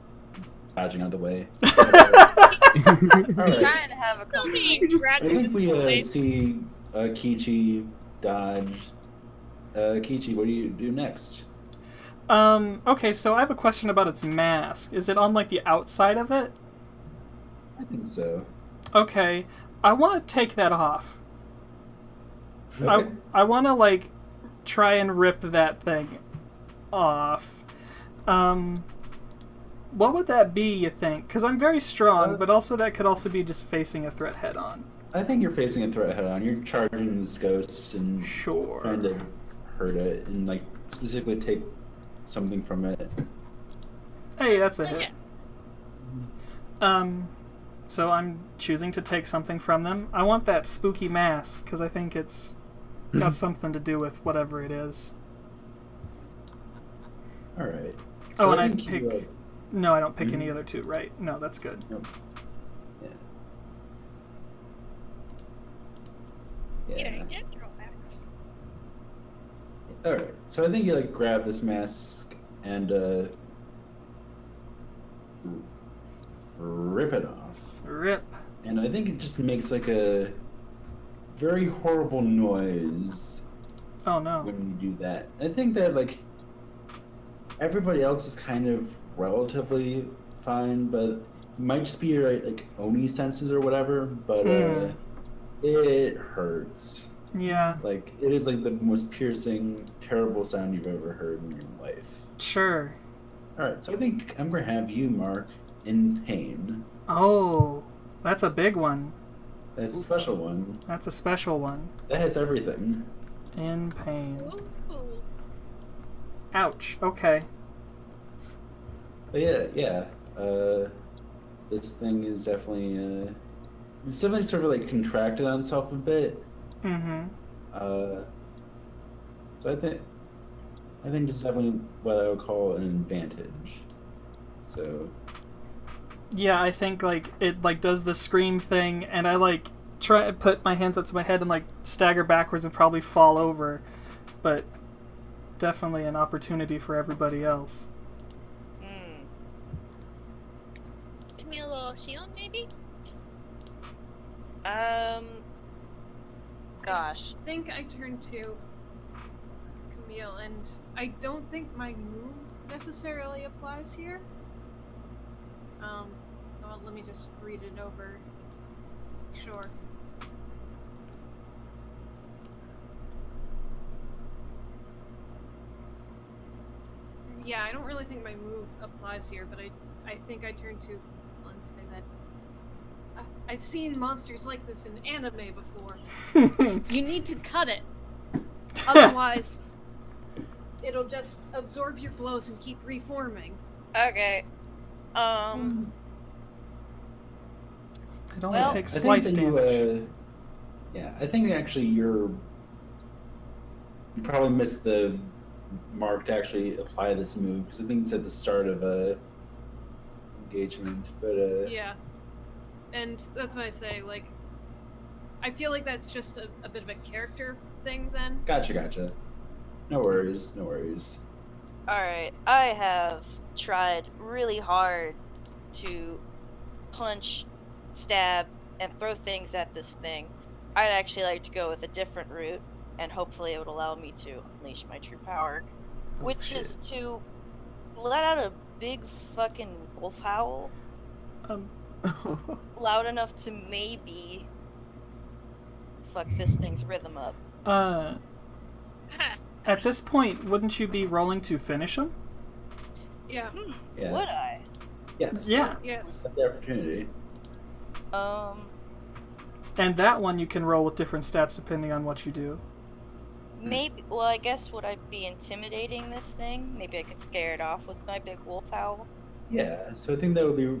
dodging out of the way. Alright. Trying to have a conversation. I think we see Kiichi dodge. Kiichi, what do you do next? Okay, so I have a question about its mask. Is it on, like, the outside of it? I think so. Okay, I want to take that off. Okay. I want to, like, try and rip that thing off. What would that be, you think? Because I'm very strong, but also that could also be just facing a threat head-on. I think you're facing a threat head on. You're charging this ghost and Sure. trying to hurt it and like specifically take something from it. Hey, that's a hit. Okay. So I'm choosing to take something from them. I want that spooky mask, because I think it's got something to do with whatever it is. Alright. Oh, and I think pick... you, No, I don't pick any other two, right? No, that's good. Nope. Yeah, Yeah. I did drawbacks. Alright. So I think you like grab this mask and rip it off. Rip. And I think it just makes like a very horrible noise Oh no. when you do that. I think that like everybody else is kind of relatively fine, but it might just be your like Oni senses or whatever, but it hurts. Yeah, Like it is like the most piercing, terrible sound you've ever heard in your life. sure. Alright, so I think I'm gonna have you mark in pain. Oh, that's a big one. That's a special one. That's a special one. That hits everything. In pain. Ooh. Ouch. Okay. But yeah. This thing is definitely it's definitely sort of like contracted on itself a bit. Mm-hmm. So I think this is definitely what I would call an advantage. So Yeah, I think like it like does the scream thing, and I like try to put my hands up to my head and like stagger backwards and probably fall over, but definitely an opportunity for everybody else. Camille or Shion, maybe? Gosh. I think I turn to Camille, and I don't think my move necessarily applies here. Well, let me just read it over. Sure. Yeah, I don't really think my move applies here, but I think I turn to Camille and say that I've seen monsters like this in anime before. You need to cut it. Otherwise, it'll just absorb your blows and keep reforming. Okay. It only Well, takes I slice think that damage. I think actually you probably missed the mark to actually apply this move because I think it's at the start of a engagement. But Yeah. And that's why I say, like, I feel like that's just a bit of a character thing then. Gotcha. No worries. Alright, I have tried really hard to punch, stab, and throw things at this thing. I'd actually like to go with a different route and hopefully it would allow me to unleash my true power, Oh, which shit. is to let out a big fucking wolf howl loud enough to maybe fuck this thing's rhythm up. At this point, wouldn't you be rolling to finish him? Yeah. Yeah. Would I? Yes. Yeah. Yes. That's the opportunity. And that one you can roll with different stats depending on what you do. Maybe. Well, I guess would I be intimidating this thing? Maybe I could scare it off with my big wolf howl. Yeah, so I think that would be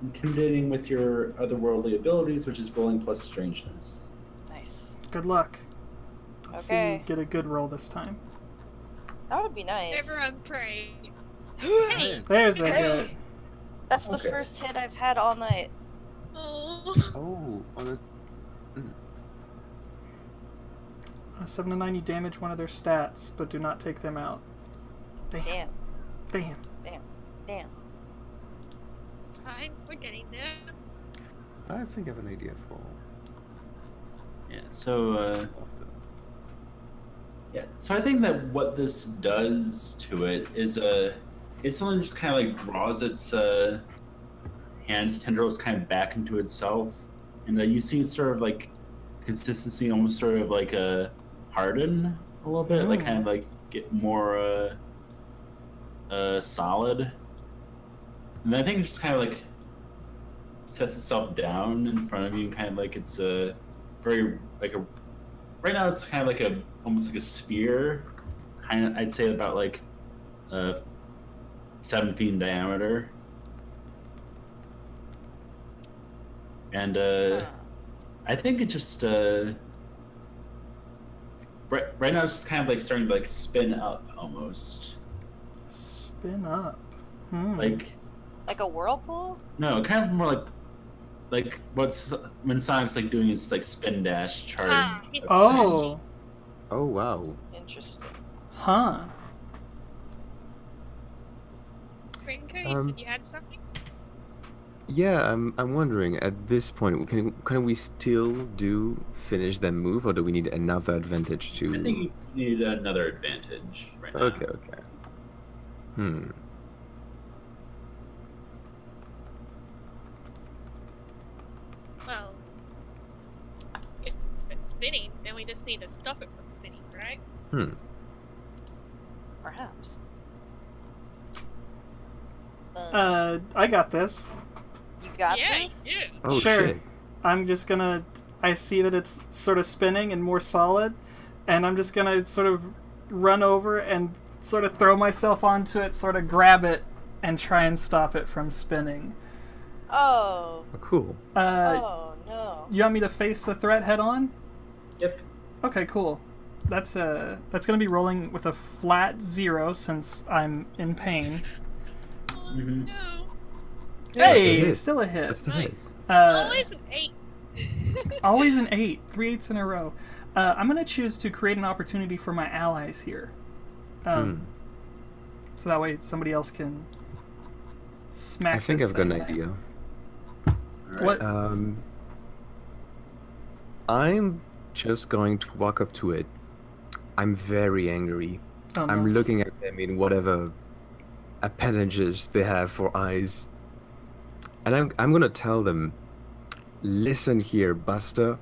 intimidating with your otherworldly abilities, which is rolling plus strangeness. Nice. Good luck. Let's see Okay. you get a good roll this time. That would be nice. Everyone pray. Hey! There's a Hey! hit. That's the Okay. first hit I've had all night. Oh. Oh, on a... 7 to 9, you damage one of their stats, but do not take them out. Damn. Damn. Damn. It's fine. We're getting there. I think I have an idea for Yeah, so after. yeah, so I think that what this does to it is it suddenly just kind of like draws its hand tendrils kind of back into itself, and you see sort of like consistency almost sort of like harden a little bit, like kind of like get more solid. And I think it just kind of like sets itself down in front of you, and kind of like it's a very like a right now it's kind of like a almost like a sphere, kind of I'd say about like 7 feet in diameter, and I think it just right now it's just kind of like starting to like spin up almost, Spin up. Like a whirlpool? no, kind of more like what's when Sonic's like doing his like spin dash charge. He's Oh. Oh, wow. Interesting. Huh. Rinko, you said you had something? Yeah, I'm wondering, at this point, can we still finish that move, or do we need another advantage to... I think you need another advantage right now. Okay. Well, if it's spinning, then we just need to stop it from spinning, right? Perhaps. I got this. You got Yeah, this? you do. Oh, Sure. shit. I'm just gonna... I see that it's sort of spinning and more solid, and I'm just gonna sort of run over and sort of throw myself onto it, sort of grab it, and try and stop it from spinning. Oh. Oh, cool. Oh no. You want me to face the threat head on? Yep. Okay, cool. That's gonna be rolling with a flat 0 since I'm in pain. Oh, Mhm. no. Hey, hit. still a hit. That's the hit. Nice. Uh, Always an 8. always an 8. 3 8s in a row. I'm gonna choose to create an opportunity for my allies here. So that way somebody else can smack I think this I've got an thing. idea. What? I'm just going to walk up to it. I'm very angry. Oh, no. I'm looking at them in whatever appendages they have for eyes. And I'm gonna tell them, listen here, Buster.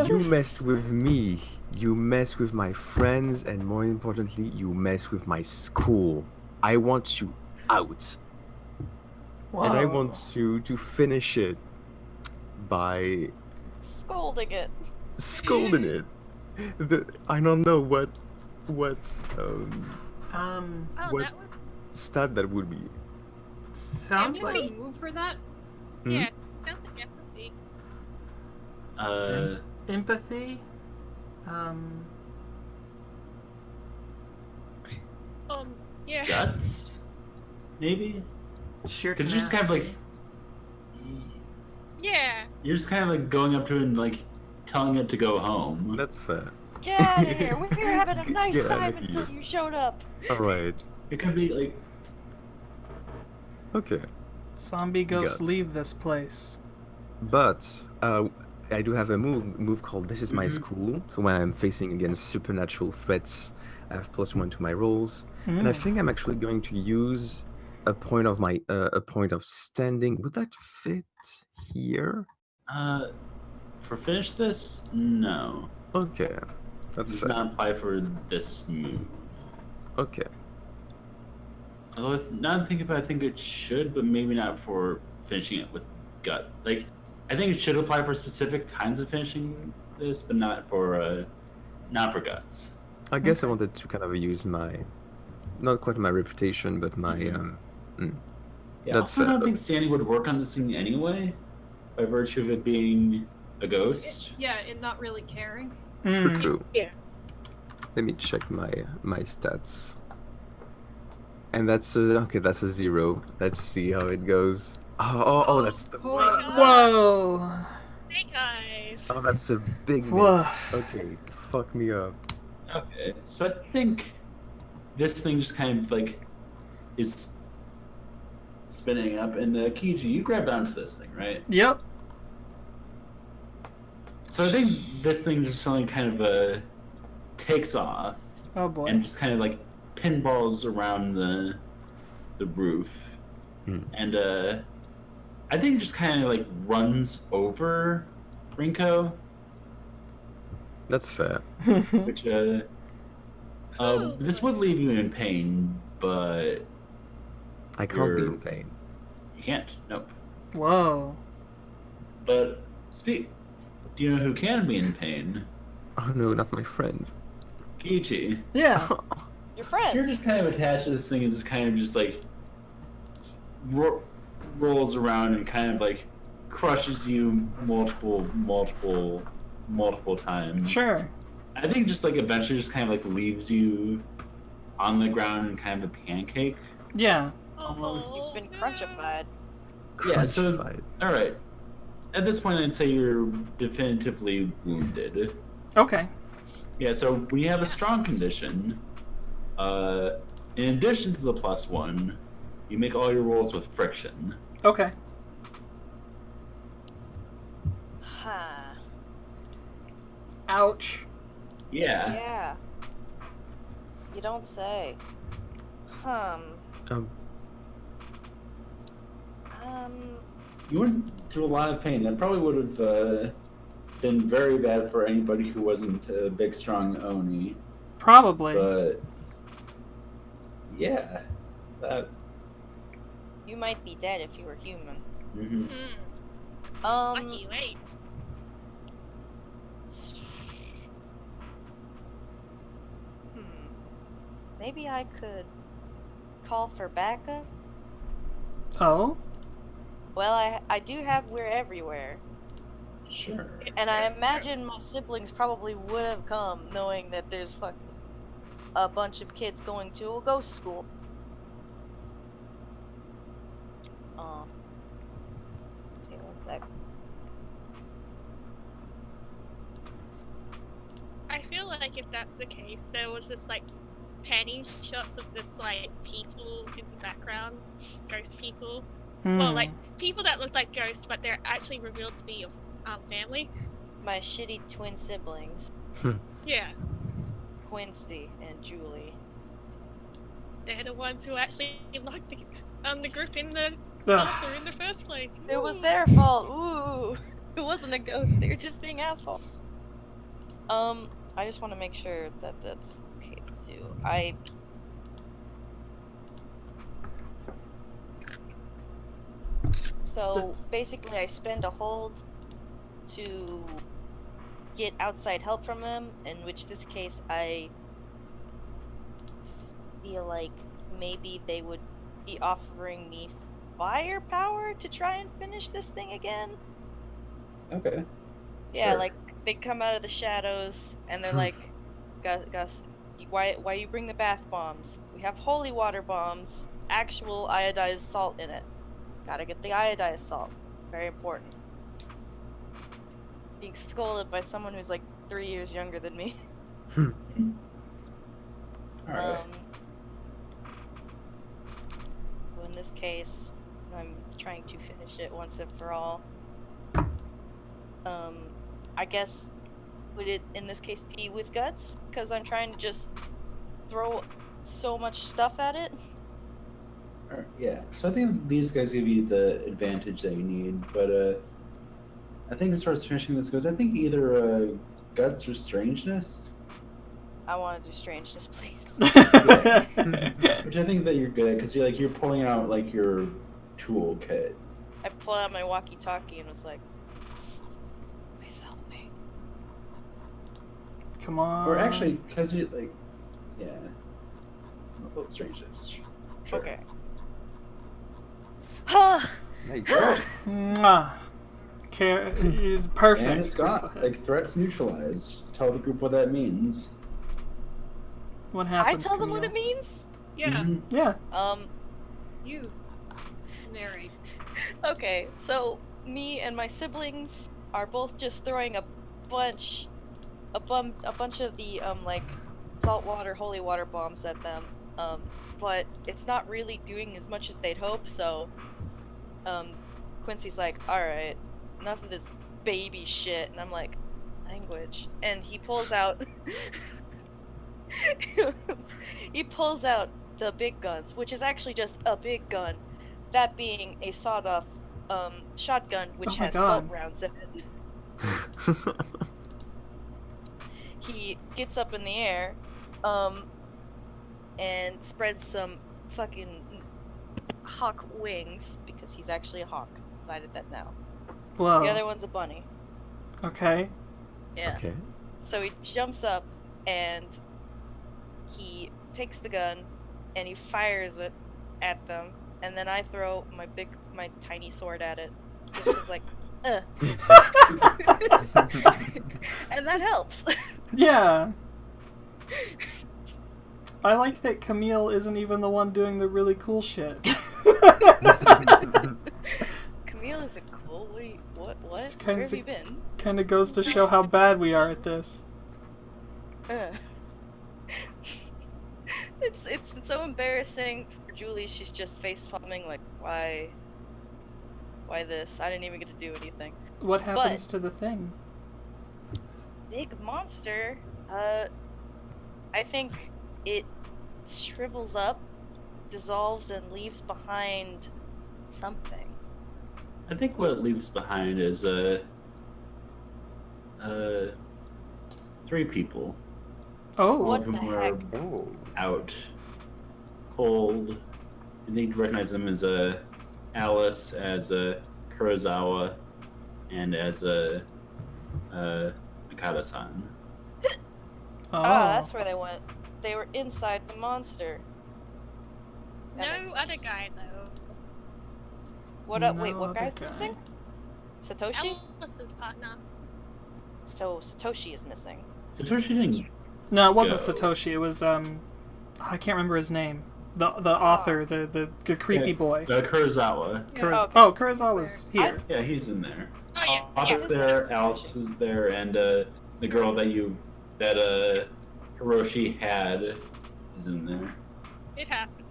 You messed with me. You mess with my friends, and more importantly, you mess with my school. I want you out. And I Whoa. want you to finish it by Scolding it. scolding it. I don't know what Oh, What- that one? stat that would be. Sounds Do you have like a move for that? Hmm? Yeah, sounds like empathy. empathy. Yeah. Guts, maybe, Sheer because you're just kind of like Yeah. you're just kind of like going up to it and like telling it to go home. That's fair. Get out of here. We were having a nice Get outta time here. until you showed up. Alright. It could be like Okay. zombie ghosts Guts. leave this place. But I do have a move called This Is My Mhm. School. So when I'm facing against supernatural threats, I have +1 to my rolls. And I think I'm actually going to use a point of my a point of standing. Would that fit here? For finish this, no. Okay, that's Does fair. not apply for this move. Okay. Although, now I'm thinking about it, I think it should, but maybe not for finishing it with gut. Like, I think it should apply for specific kinds of finishing this, but not for guts. I guess I Okay. wanted to kind of use my, not quite my reputation, but my Yeah. That's also, I fair. don't think standing would work on this thing anyway, by virtue of it being a ghost. Yeah, and not really caring. True. Yeah. Let me check my stats. And that's that's a 0. Let's see how it goes. Oh, that's the Oh, worst. Whoa. Hey guys. Oh, that's a big Whoa. miss. Okay, fuck me up. Okay, so I think this thing just kind of like is spinning up, and Kiichi, you grabbed onto this thing, right? Yep. So I think this thing just suddenly kind of takes off Oh boy. and just kind of like pinballs around the roof, and I think it just kind of like runs over Rinko, That's fair. which this would leave you in pain, but I can't be You're- in pain. you can't. Nope. Whoa. But do you know who can be in pain? Oh no, not my friend. Kiichi. Yeah. Your friend. You're just kind of attached to this thing. Is kind of just like rolls around and kind of like crushes you multiple times. Sure. I think just like eventually just kind of like leaves you on the ground in kind of a pancake. Yeah. Almost. You've been crunchified. Yeah, so- Crunchified. All right. At this point, I'd say you're definitively wounded. Okay. Yeah, so we have a strong condition. In addition to the +1, you make all your rolls with friction. Okay. Huh. Ouch. Yeah. Yeah. You don't say. Um, You went through a lot of pain. That probably would have been very bad for anybody who wasn't a big, strong Oni. Probably. But yeah, that. You might be dead if you were human. Mhm. What do you ate? Maybe I could call for backup? Oh? Well, I do have We're Everywhere. Sure. And I imagine my siblings probably would have come knowing that there's fucking a bunch of kids going to a ghost school. See, one sec. I feel like if that's the case, there was this like panning shots of this like people in the background, ghost people. Well, like people that look like ghosts, but they're actually revealed to be your family. My shitty twin siblings, Yeah, Quincy and Julie. they're the ones who actually locked the group in the Ugh. castle in the first place. It was Ooh. their fault. Ooh, it wasn't a ghost. They were just being assholes. I just want to make sure that that's okay to do. So basically, I spend a hold to get outside help from them, in which this case I feel like maybe they would be offering me firepower to try and finish this thing again. Okay. Yeah, Sure. like they come out of the shadows and they're like, Gus, why you bring the bath bombs? We have holy water bombs, actual iodized salt in it. Gotta get the iodized salt. Very important. Being scolded by someone who's like 3 years younger than me. All right. So in this case, I'm trying to finish it once and for all. I guess, would it in this case be with guts? Because I'm trying to just throw so much stuff at it. Yeah, so I think these guys give you the advantage that you need, but I think as far as finishing this goes, I think either guts or strangeness, I want to do strangeness, please. which I think that you're good at because you're pulling out like your tool kit. I pulled out my walkie-talkie and was like, "Psst, please help me." Come on. Or actually, because you like, yeah, I'll put strangeness. Sure. Okay. Nice. Mwah. Care is perfect. And it's got like threats neutralized. Tell the group what that means. What I happens? tell them what Camille? it means. Yeah, Mhm. Yeah. you narrate. Okay, so me and my siblings are both just throwing a bunch of the like saltwater holy water bombs at them. But it's not really doing as much as they'd hope, so Quincy's like, "Alright, enough of this baby shit," and I'm like, "Language." And he pulls out he pulls out the big guns, which is actually just a big gun. That being a sawed-off shotgun, which Oh my has God. salt rounds in it. He gets up in the air, and spreads some fucking hawk wings, because he's actually a hawk. Decided that now. Whoa. The other one's a bunny. Okay. Yeah. Okay. So he jumps up, and he takes the gun, and he fires it at them, and then I throw my tiny sword at it. Just 'cause, like, and that helps. Yeah. I like that Camille isn't even the one doing the really cool shit. Camille is a cool. What? It's Where kinda have you been? Kind of goes to show how bad we are at this. It's so embarrassing for Julie. She's just face palming, like, why this? I didn't even get to do anything. What happens to the thing? Big monster. I think it shrivels up, dissolves, and leaves behind something. I think what it leaves behind is 3 people. Oh. All What of whom the are heck? Oh. out, cold. You need to recognize them as Alice, as Kurosawa, and as Nakata-san. Oh. That's where they went. They were inside the monster. That No makes other sense. guy though. What up? Wait, No what other guy's guy. missing? Satoshi? Alice's partner. So Satoshi is missing. Satoshi didn't. No, it wasn't Go. Satoshi. It was I can't remember his name. The author, the creepy Yeah. boy. Kurosawa. Yeah. Kurosawa. Okay. Oh, Kurosawa's I- here. Yeah, he's in there. Oh yeah. Autumn's yeah. there, Alice is there, and the girl that Hiroshi had is in there. It happened.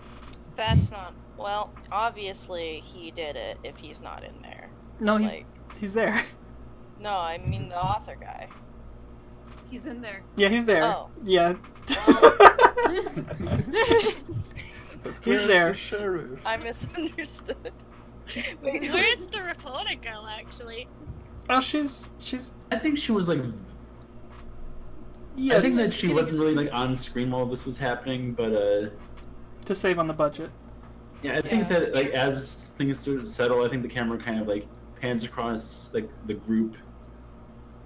That's not. Well, obviously he did it if he's not in there. No, Like, he's there. no, I mean the author guy. He's in there. Yeah, he's there. Oh. Yeah. He's there. The sheriff. I misunderstood. Where's the reporter girl actually? Oh, she's I think she was like. yeah. I think that she wasn't really like on screen while this was happening, but to save on the budget. yeah, I think Yeah. that like as things sort of settle, I think the camera kind of like pans across like the group,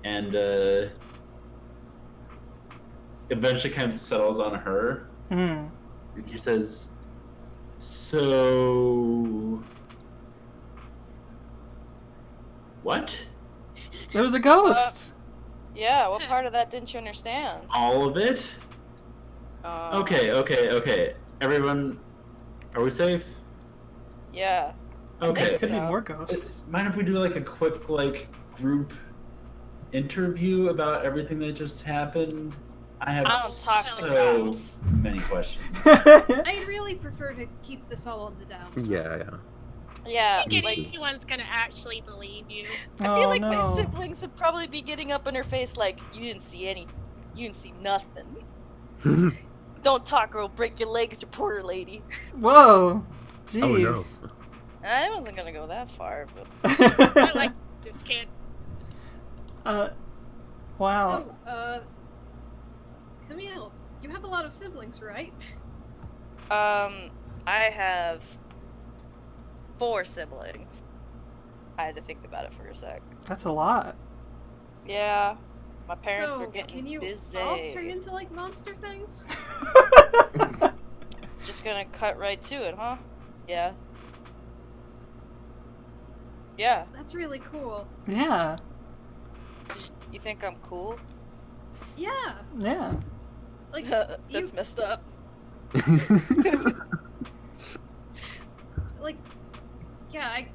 and eventually kind of settles on her. Hmm. And she says, "So, what? There was a ghost. Yeah, what part of that didn't you understand? All of it? Okay. Everyone, are we safe? Yeah. Okay. Could be so. more ghosts. Mind if we do like a quick like group interview about everything that just happened? I have I don't talk to so ghosts. many questions. I really prefer to keep this all on the down. Yeah. Yeah, I think like anyone's gonna actually believe you. I Oh feel like my no. siblings would probably be getting up in her face like, you didn't see nothing. Don't talk or we'll break your legs, you porter lady. Whoa. Oh, no. Jeez. I wasn't gonna go that far, but I like this kid. Wow. So, Camille, you have a lot of siblings, right? I have 4 siblings. I had to think about it for a sec. That's a lot. Yeah, my parents so, were getting can you busy. all turn into like monster things? Just gonna cut right to it, huh? Yeah. Yeah. That's really cool. Yeah. You think I'm cool? Yeah, Yeah. like That's you, messed up. like, yeah, I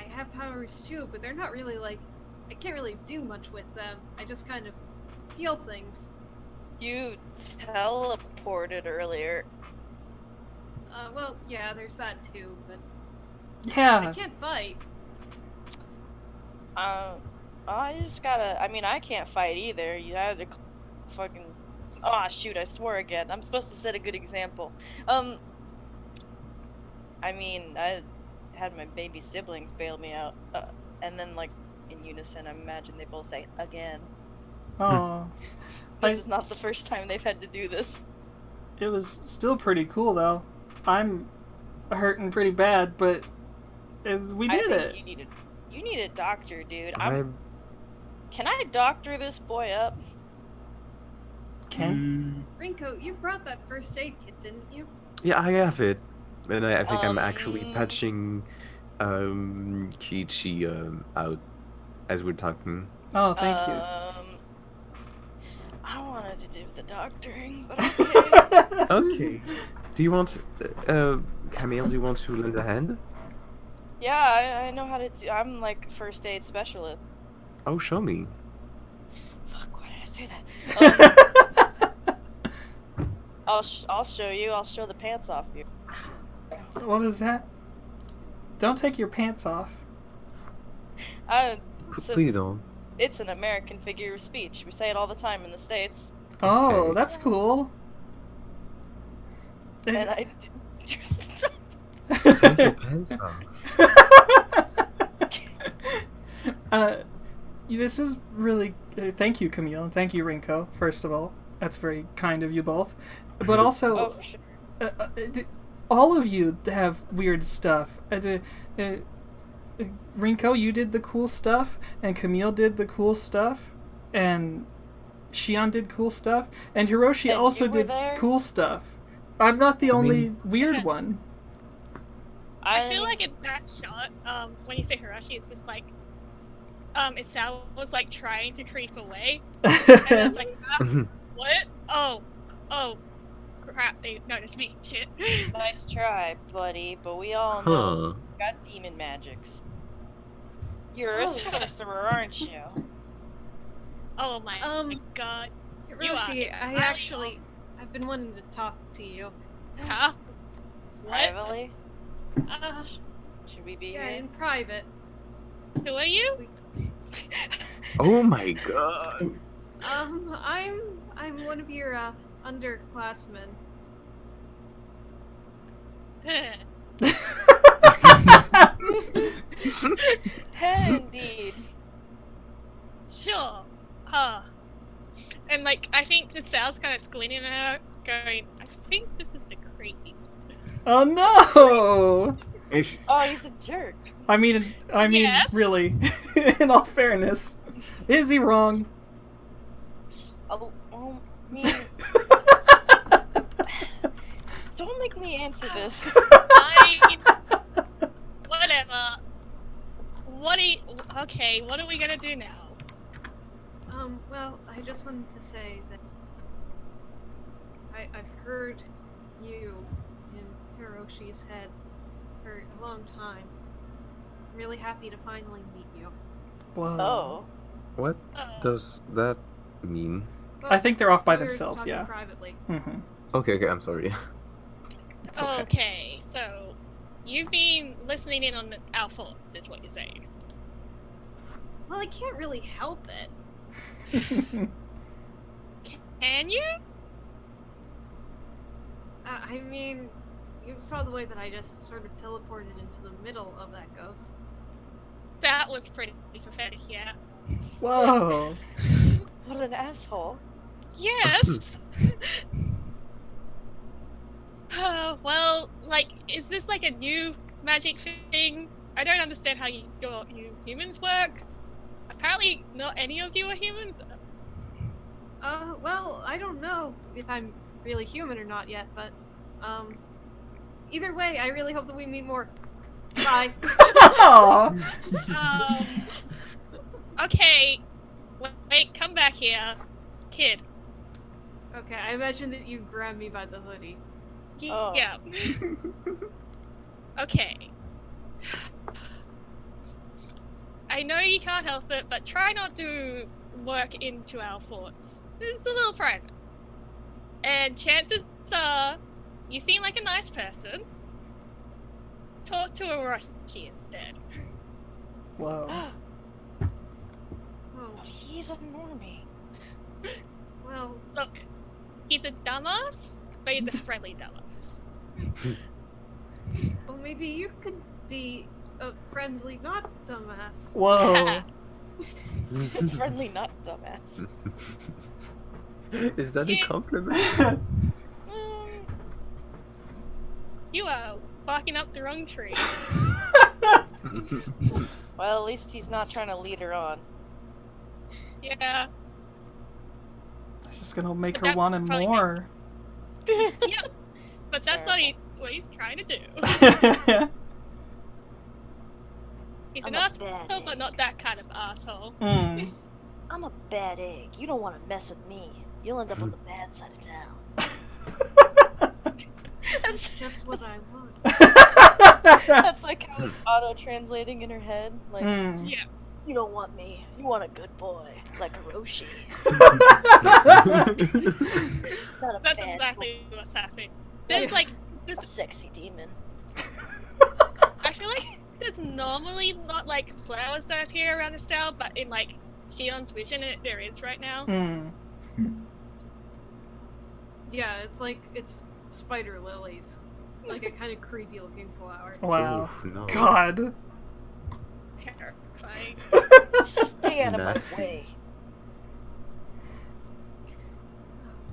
have powers too, but they're not really like, I can't really do much with them. I just kind of feel things. You teleported earlier. Well, yeah, there's that too, but I Yeah. can't fight. I just gotta. I mean, I can't fight either. You had to fucking. Oh shoot! I swore again. I'm supposed to set a good example. I mean, I had my baby siblings bail me out, and then like in unison, I imagine they both say again. Oh. This is not the first time they've had to do this. It was still pretty cool though. I'm hurting pretty bad, but we did I it. think you need a doctor, dude. I'm... Can I doctor this boy up? Ken? Rinko, you brought that first aid kit, didn't you? Yeah, I have it. And I think I'm actually Um, patching Kiichi out as we're talking. Oh, thank you. I wanted to do the doctoring, but okay. Okay. Do you want, Camille, do you want to lend a hand? Yeah, I know how to do. I'm like first aid specialist. Oh, show me. Fuck, why did I say that? I'll show you. I'll show the pants off you. What is that? Don't take your pants off. So Please don't. it's an American figure of speech. We say it all the time in the States. Oh, Okay. that's cool. And I just Take your pants off. This is really. Thank you, Camille, and thank you, Rinko. First of all, that's very kind of you both. But also, oh, for sure. all of you have weird stuff. Rinko, you did the cool stuff, and Camille did the cool stuff, and Shion did cool stuff, and Hiroshi And also you were did there? cool stuff. I'm not the only mean- weird one. I feel like in that shot, when you say Hiroshi, it's just like, it sounds like trying to creep away, and it's like, what? Oh, crap! They noticed me. Shit. Nice try, buddy, but we all know Huh. you got demon magics. You're Oh. a sorcerer, aren't you? Oh my god. Hiroshi, You are I've been wanting to talk to you. Huh? What? Privately? Uh, Should we be yeah, here? in private. Who are you? Oh my god. I'm one of your underclassmen. Hey, indeed. Sure. Huh. And like, I think the Sal's kind of squinting at her, going, I think this is the creepy one. Oh no! It's, Oh, he's a jerk. I mean, Yes? really. In all fairness, is he wrong? Oh, me. Don't make me answer this. Fine. Whatever. Okay, what are we gonna do now? Well, I just wanted to say that I've heard you in Hiroshi's head for a long time. I'm really happy to finally meet you. Whoa. Oh. what does that mean? I think they're off by we were themselves, talking yeah. Privately. Mm-hmm. Okay, I'm sorry. It's okay. Okay, so you've been listening in on our thoughts, is what you're saying. Well, I can't really help it. Can you? I mean, you saw the way that I just sort of teleported into the middle of that ghost. That was pretty pathetic, yeah. Whoa. What an asshole. Yes! Well, like, is this like a new magic thing? I don't understand how you humans work. Apparently, not any of you are humans. Well, I don't know if I'm really human or not yet, but, either way, I really hope that we meet more. Bye. Aw. Okay. Wait, come back here. Kid. Okay, I imagine that you grabbed me by the hoodie. Oh. Yeah. Okay. I know you can't help it, but try not to work into our thoughts. It's a little private. And chances are, you seem like a nice person. Talk to Hiroshi instead. Whoa. Oh, He's a normie. well, Look, he's a dumbass, but he's a friendly dumbass. well, maybe you could be a friendly, not dumbass. Whoa. Friendly, not dumbass. Is that a Yeah. compliment? Mm, You are barking up the wrong tree. well, at least he's not trying to lead her on. Yeah. This is gonna make her That want him probably more. Yep. But that's not Terrible. what he's trying to do. He's I'm an a asshole, bad but not egg. that kind of asshole. Mm. I'm a bad egg. You don't want to mess with me. You'll end up on the bad side of town. That's just what I want. That's like how it's auto-translating in her head. Like, Mm. Yeah. you don't want me. You want a good boy, like Hiroshi. Not a That's bad exactly what's happening. There's like boy, a this. sexy demon. I feel like there's normally not like flowers that appear around this town, but in like Shion's vision, there is right now. Mm. Yeah, it's spider lilies. Like a kind of creepy looking flower. Wow. Oof, no. God. Terrifying. Stay out of my Nasty. way.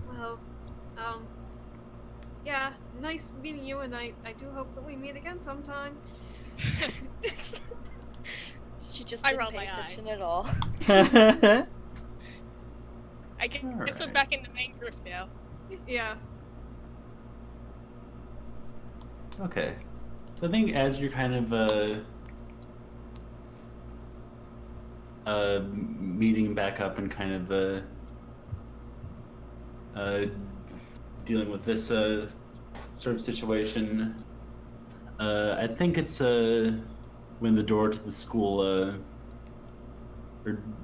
Well, yeah, nice meeting you, and I do hope that we meet again sometime. She just I didn't rolled pay my attention eyes. at all. I guess we're Alright. back in the main group now. Yeah. Okay. So I think as you're kind of meeting back up and kind of dealing with this sort of situation, I think it's when the door to the school or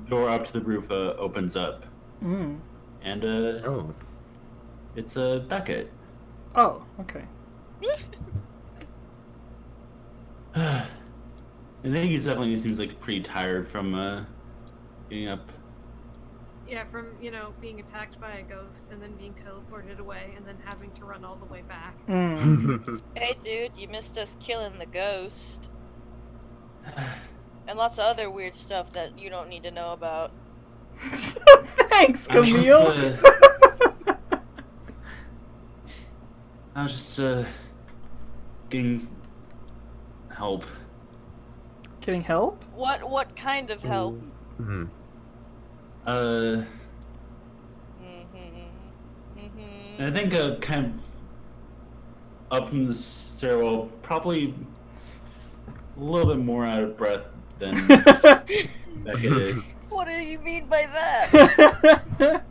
door up to the roof opens up, Mm. and Oh. it's Beckett. Oh, okay. I think he definitely seems like pretty tired from getting up. Yeah, from, being attacked by a ghost and then being teleported away and then having to run all the way back. Mm. Hey, dude, you missed us killing the ghost. And lots of other weird stuff that you don't need to know about. Thanks, I was Camille. I was just getting help. Getting help? What kind of help? Mhm. Mm-hmm. And I think kind of up from the stairwell, probably a little bit more out of breath than Beckett is. What do you mean by that?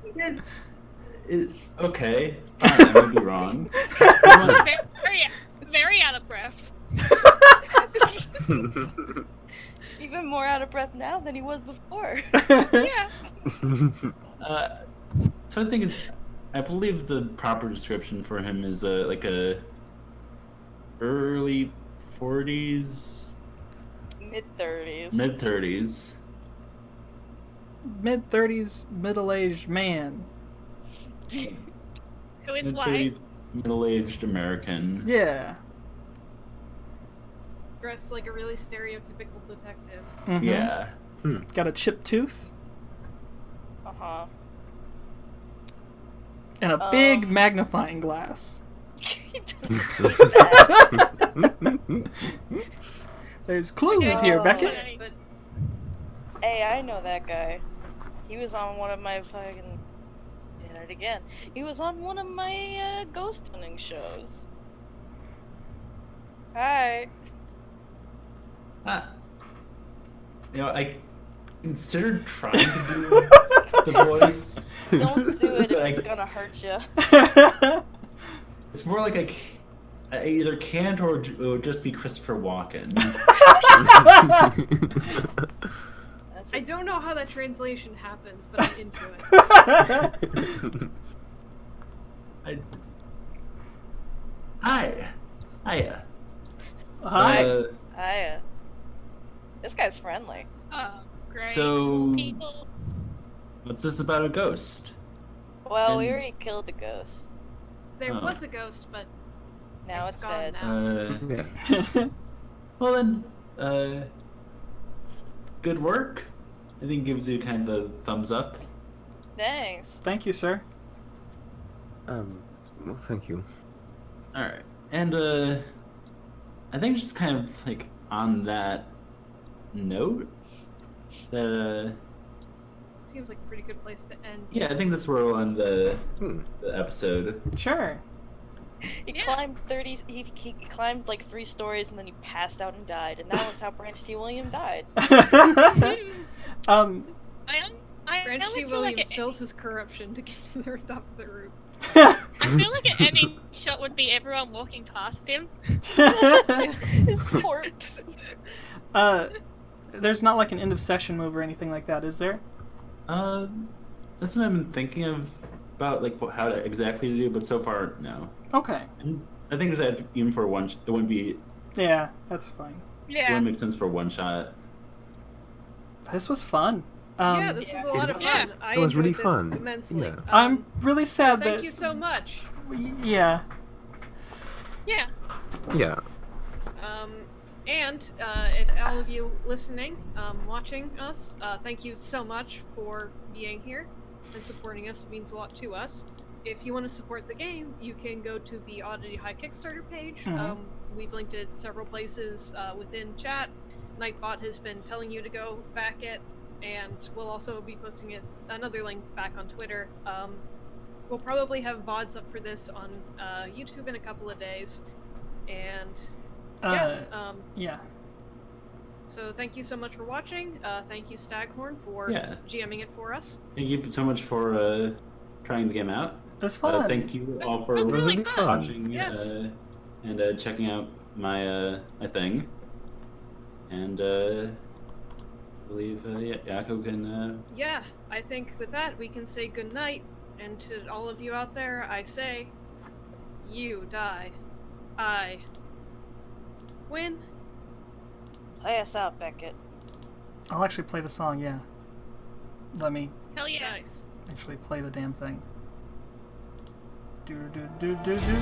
Okay, fine, I may be wrong. Very, very out of breath. Even more out of breath now than he was before. Yeah. So I think I believe the proper description for him is like a early 40s, Mid-30s. mid-30s. Mid-30s, middle-aged man. Who is white? Mid-30s, middle-aged American. Yeah. Dressed like a really stereotypical detective. Mhm. Yeah. Got a chipped tooth Uh-huh. and a big magnifying glass. There's clues here, Oh. Beckett. But Hey, I know that guy. He was on one of my fucking... Did it again. He was on one of my ghost hunting shows. Hi. I considered trying to do the voice. Don't do it if Like- it's gonna hurt you. It's more like I either can't or it would just be Christopher Walken. That's I it. don't know how that translation happens, but I'm into it. Hiya. Hi. Hiya. This guy's friendly. Oh, great. So, People. what's this about a ghost? Well, we And- already killed the ghost. There Oh. was a ghost, but Now It's it's gone dead. now. Yeah. Well then, good work. I think gives you kind of the thumbs up. Thanks. Thank you, sir. Well, thank you. All right, and I think just kind of like on that note, that seems like a pretty good place to end. yeah, I think that's where we'll end the Hmm. episode. Sure. He Yeah. climbed 30. He climbed like 3 stories and then he passed out and died, and that was how Branch T. William died. um, I Branch T. always feel like Williams it, fills his corruption to get to the top of the roof. I feel like an ending shot would be everyone walking past him. His corpse. there's not like an end of session move or anything like that, is there? That's what I've been thinking of about like how to exactly do, but so far no. Okay. And I think that even for one, it wouldn't be. Yeah, that's fine. It Yeah. wouldn't make sense for one shot. This was fun. Yeah, this was a lot of Yeah. fun. I It was really enjoyed this fun. immensely. Yeah. I'm really sad Thank that. you so much. Yeah. Yeah. Yeah. And if all of you listening, watching us, thank you so much for being here and supporting us. It means a lot to us. If you want to support the game, you can go to the Oddity High Kickstarter page. Mhm. We've linked it several places within chat. Nightbot has been telling you to go back it, and we'll also be posting it another link back on Twitter. We'll probably have VODs up for this on YouTube in a couple of days, and Yeah. so thank you so much for watching. Thank you, Staghorn, for Yeah. GMing it for us. Thank you so much for trying the game out. It was fun. Thank you all for It was really fun. watching Yes. and checking out my my thing. And I believe Yako can. Yeah, I think with that we can say goodnight. And to all of you out there, I say, you die. I win. Play us out, Beckett. I'll actually play the song, yeah. Let me Hell yeah. Nice. actually play the damn thing. Do do do do do.